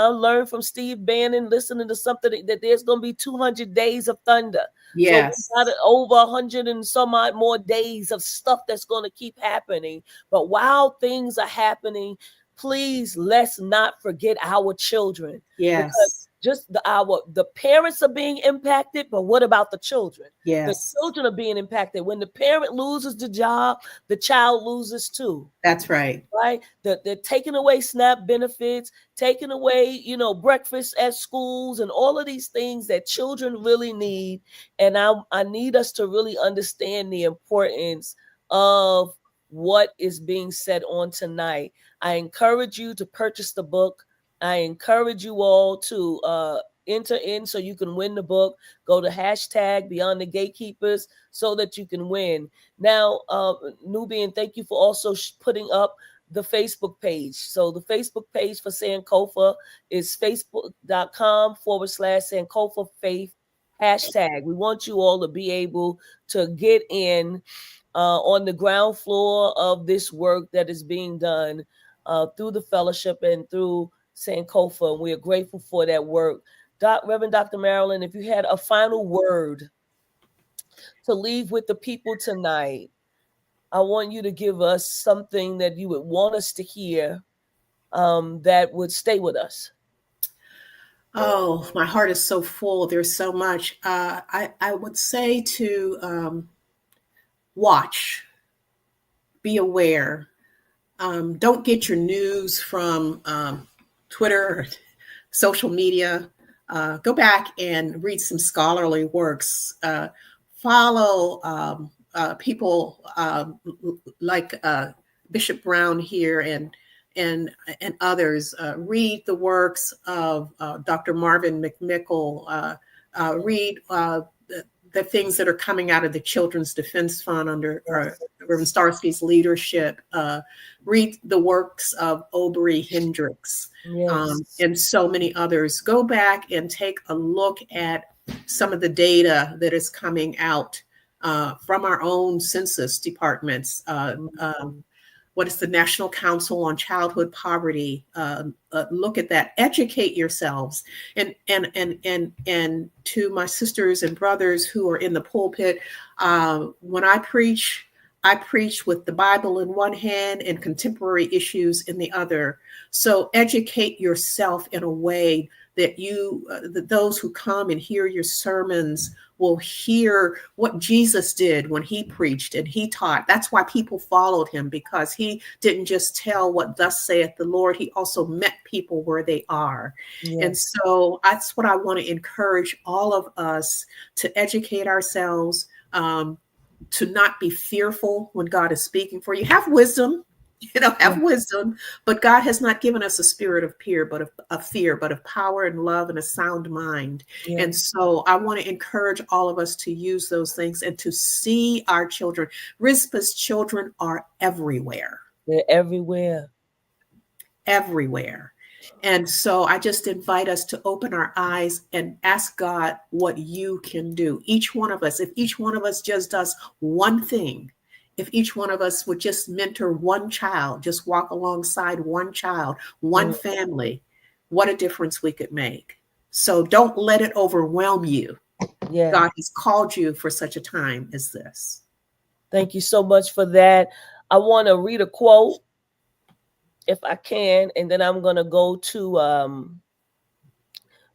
learned from Steve Bannon, listening to something, that there's going to be 200 days of thunder. Yes. So we got over 100 and some odd more days of stuff that's going to keep happening. But while things are happening, please, let's not forget our children. Yes. Because just the parents are being impacted, but what about the children? Yes. The children are being impacted. When the parent loses the job, the child loses too. That's right. Right? They're taking away SNAP benefits, taking away, breakfast at schools and all of these things that children really need. And I need us to really understand the importance of what is being said on tonight. I encourage you to purchase the book. I encourage you all to enter in so you can win the book. Go to hashtag Beyond the Gatekeepers so that you can win. Now, Nubian, thank you for also putting up the Facebook page. So the Facebook page for Sankofa is facebook.com/Sankofa Faith hashtag. We want you all to be able to get in on the ground floor of this work that is being done through the fellowship and through Sankofa, and we are grateful for that work. Reverend Dr. Marilyn, if you had a final word to leave with the people tonight, I want you to give us something that you would want us to hear that would stay with us. Oh, my heart is so full. There's so much. I would say to watch, be aware. Don't get your news from Twitter or social media. Go back and read some scholarly works. Follow people like Bishop Brown here and others. Read the works of Dr. Marvin McMickle. Read the things that are coming out of the Children's Defense Fund under Reverend Starsky's leadership. Read the works of Aubrey Hendricks, and so many others. Go back and take a look at some of the data that is coming out from our own census departments. What is the National Council on Childhood Poverty? Look at that. Educate yourselves. And to my sisters and brothers who are in the pulpit, when I preach with the Bible in one hand and contemporary issues in the other. So educate yourself in a way that that those who come and hear your sermons will hear what Jesus did when he preached and he taught. That's why people followed him, because he didn't just tell what thus saith the Lord. He also met people where they are. Yes. And so that's what I want to encourage all of us, to educate ourselves, to not be fearful when God is speaking for you. Have wisdom. have wisdom. But God has not given us a spirit of fear, but of power and love and a sound mind. Yeah. And so I want to encourage all of us to use those things and to see our children. Rizpah's children are everywhere. They're everywhere. Everywhere. And so I just invite us to open our eyes and ask God what you can do. Each one of us, if each one of us just does one thing, if each one of us would just mentor one child, just walk alongside one child, one family, what a difference we could make. So don't let it overwhelm you. Yeah. God has called you for such a time as this. Thank you so much for that. I want to read a quote if I can, and then I'm going to go to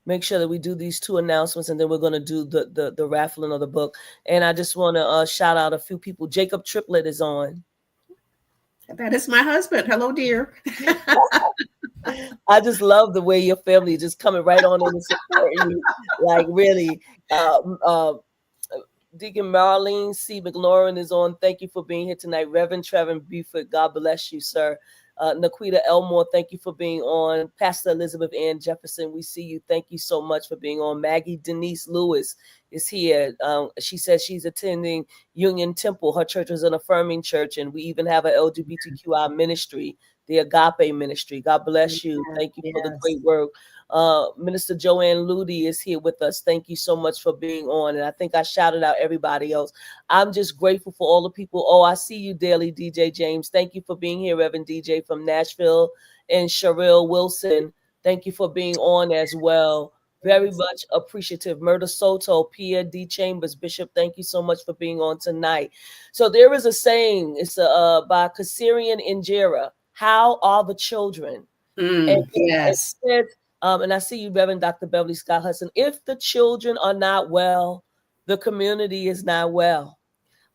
make sure that we do these two announcements, and then we're going to do the raffling of the book. And I just want to shout out a few people. Jacob Triplett is on. That is my husband. Hello, dear. I just love the way your family is just coming right on in and supporting you. Like, really. Deacon Marilyn C. McLaurin is on. Thank you for being here tonight. Reverend Trevor Buford, God bless you, sir. Naquita Elmore, thank you for being on. Pastor Elizabeth Ann Jefferson, we see you. Thank you so much for being on. Maggie Denise Lewis is here. She says she's attending Union Temple. Her church is an affirming church, and we even have an LGBTQI ministry, the Agape Ministry. God bless you. Thank you for the great work. Minister Joanne Ludi is here with us. Thank you so much for being on. And I think I shouted out everybody else. I'm just grateful for all the people. Oh, I see you daily, DJ James. Thank you for being here, Reverend DJ from Nashville. And Sherrill Wilson, thank you for being on as well. Very much appreciative. Murder Soto, Pierre D. Chambers, Bishop, thank you so much for being on tonight. So there is a saying, it's by Kassirian Injera, how are the children? Yes. And I see you, Reverend Dr. Beverly Scott Hudson. If the children are not well, the community is not well.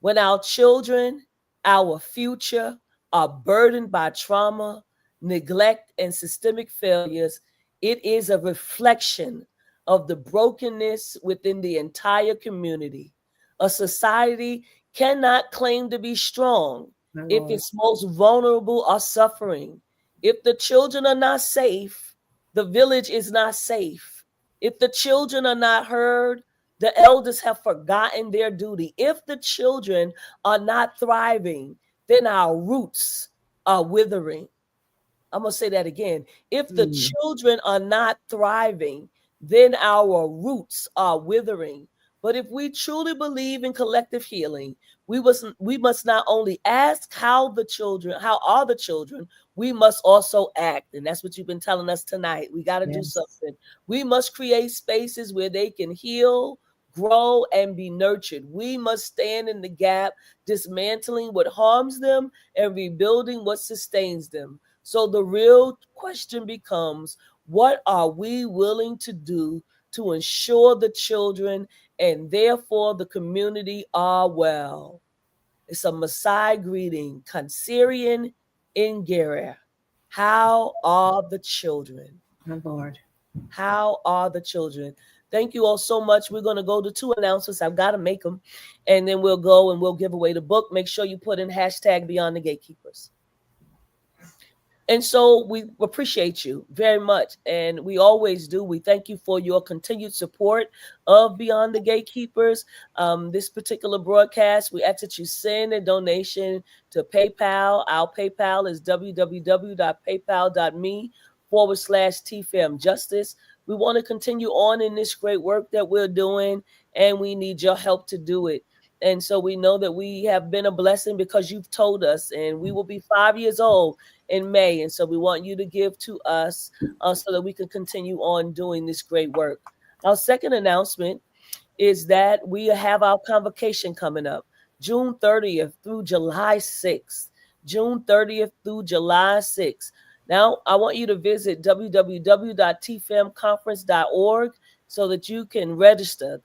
When our children, our future, are burdened by trauma, neglect, and systemic failures, it is a reflection of the brokenness within the entire community. A society cannot claim to be strong if its most vulnerable are suffering. If the children are not safe, the village is not safe. If the children are not heard, the elders have forgotten their duty. If the children are not thriving, then our roots are withering. I'm going to say that again. If the children are not thriving, then our roots are withering. But if we truly believe in collective healing, we must not only ask how are the children, we must also act. And that's what you've been telling us tonight. We got to do something. We must create spaces where they can heal, grow, and be nurtured. We must stand in the gap, dismantling what harms them and rebuilding what sustains them. So the real question becomes, what are we willing to do to ensure the children and therefore the community are well? It's a Maasai greeting, Kansirian Ingere. How are the children? My Lord. How are the children? Thank you all so much. We're going to go to two announcements. I've got to make them. And then we'll go and we'll give away the book. Make sure you put in hashtag Beyond the Gatekeepers. And so we appreciate you very much. And we always do. We thank you for your continued support of Beyond the Gatekeepers. This particular broadcast, we ask that you send a donation to PayPal. Our PayPal is www.paypal.me/TFM Justice. We want to continue on in this great work that we're doing, and we need your help to do it. And so we know that we have been a blessing because you've told us, and we will be 5 years old in May. And so we want you to give to us so that we can continue on doing this great work. Our second announcement is that we have our convocation coming up June 30th through July 6th. June 30th through July 6th. Now, I want you to visit www.tfmconference.org so that you can register.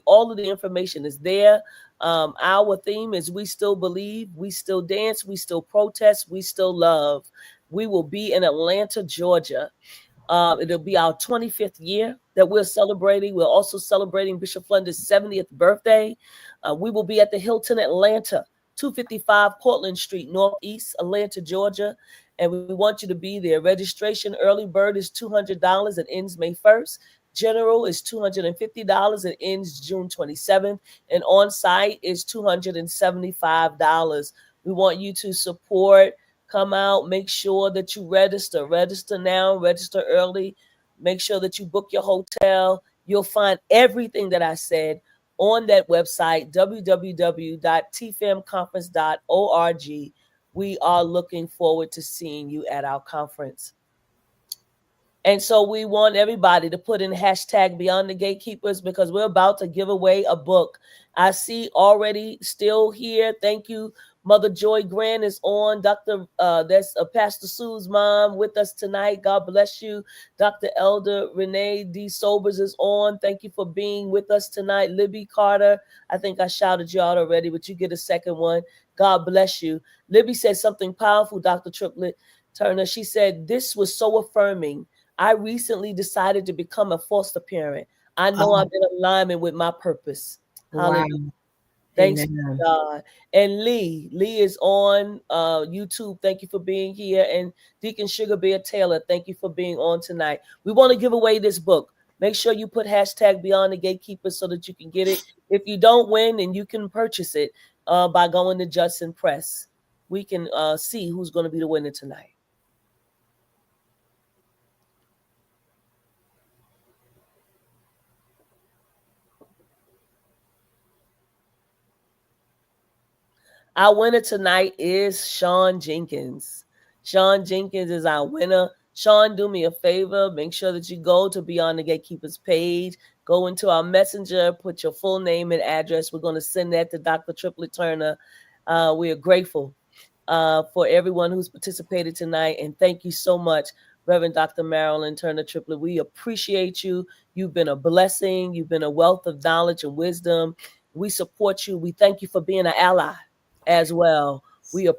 All of the information is there. Our theme is we still believe, we still dance, we still protest, we still love. We will be in Atlanta, Georgia. It'll be our 25th year that we're celebrating. We're also celebrating Bishop Flunder's 70th birthday. We will be at the Hilton Atlanta 255 Portland Street, Northeast Atlanta, Georgia. And we want you to be there. Registration early bird is $200. It ends May 1st. General is $250. It ends June 27th. And on site is $275. We want you to support. Come out. Make sure that you register. Register now. Register early. Make sure that you book your hotel. You'll find everything that I said on that website, www.tfamconference.org. We are looking forward to seeing you at our conference. And so we want everybody to put in hashtag Beyond the Gatekeepers, because we're about to give away a book. I see already still here. Thank you. Mother Joy Grant is on. That's Pastor Sue's mom with us tonight. God bless you. Dr. Elder Renee D. Sobers is on. Thank you for being with us tonight. Libby Carter, I think I shouted you out already, but you get a second one. God bless you. Libby said something powerful, Dr. Triplett Turner. She said, this was so affirming. I recently decided to become a foster parent. I know I'm in alignment with my purpose. Hallelujah. Wow. Thanks, God. And Lee is on YouTube. Thank you for being here. And Deacon Sugar Bear Taylor, thank you for being on tonight. We want to give away this book. Make sure you put hashtag Beyond the Gatekeepers so that you can get it. If you don't win, then you can purchase it by going to Judson Press. We can see who's going to be the winner tonight. Our winner tonight is Sean Jenkins. Sean Jenkins is our winner. Sean, do me a favor. Make sure that you go to Beyond the Gatekeepers page. Go into our messenger. Put your full name and address. We're going to send that to Dr. Triplett Turner. We are grateful for everyone who's participated tonight. And thank you so much, Reverend Dr. Marilyn Turner-Triplett. We appreciate you. You've been a blessing. You've been a wealth of knowledge and wisdom. We support you. We thank you for being an ally as well. We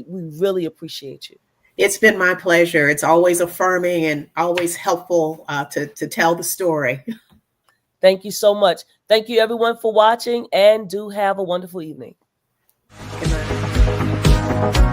really appreciate you. It's been my pleasure. It's always affirming and always helpful to tell the story. Thank you so much. Thank you everyone for watching, and do have a wonderful evening. Good night.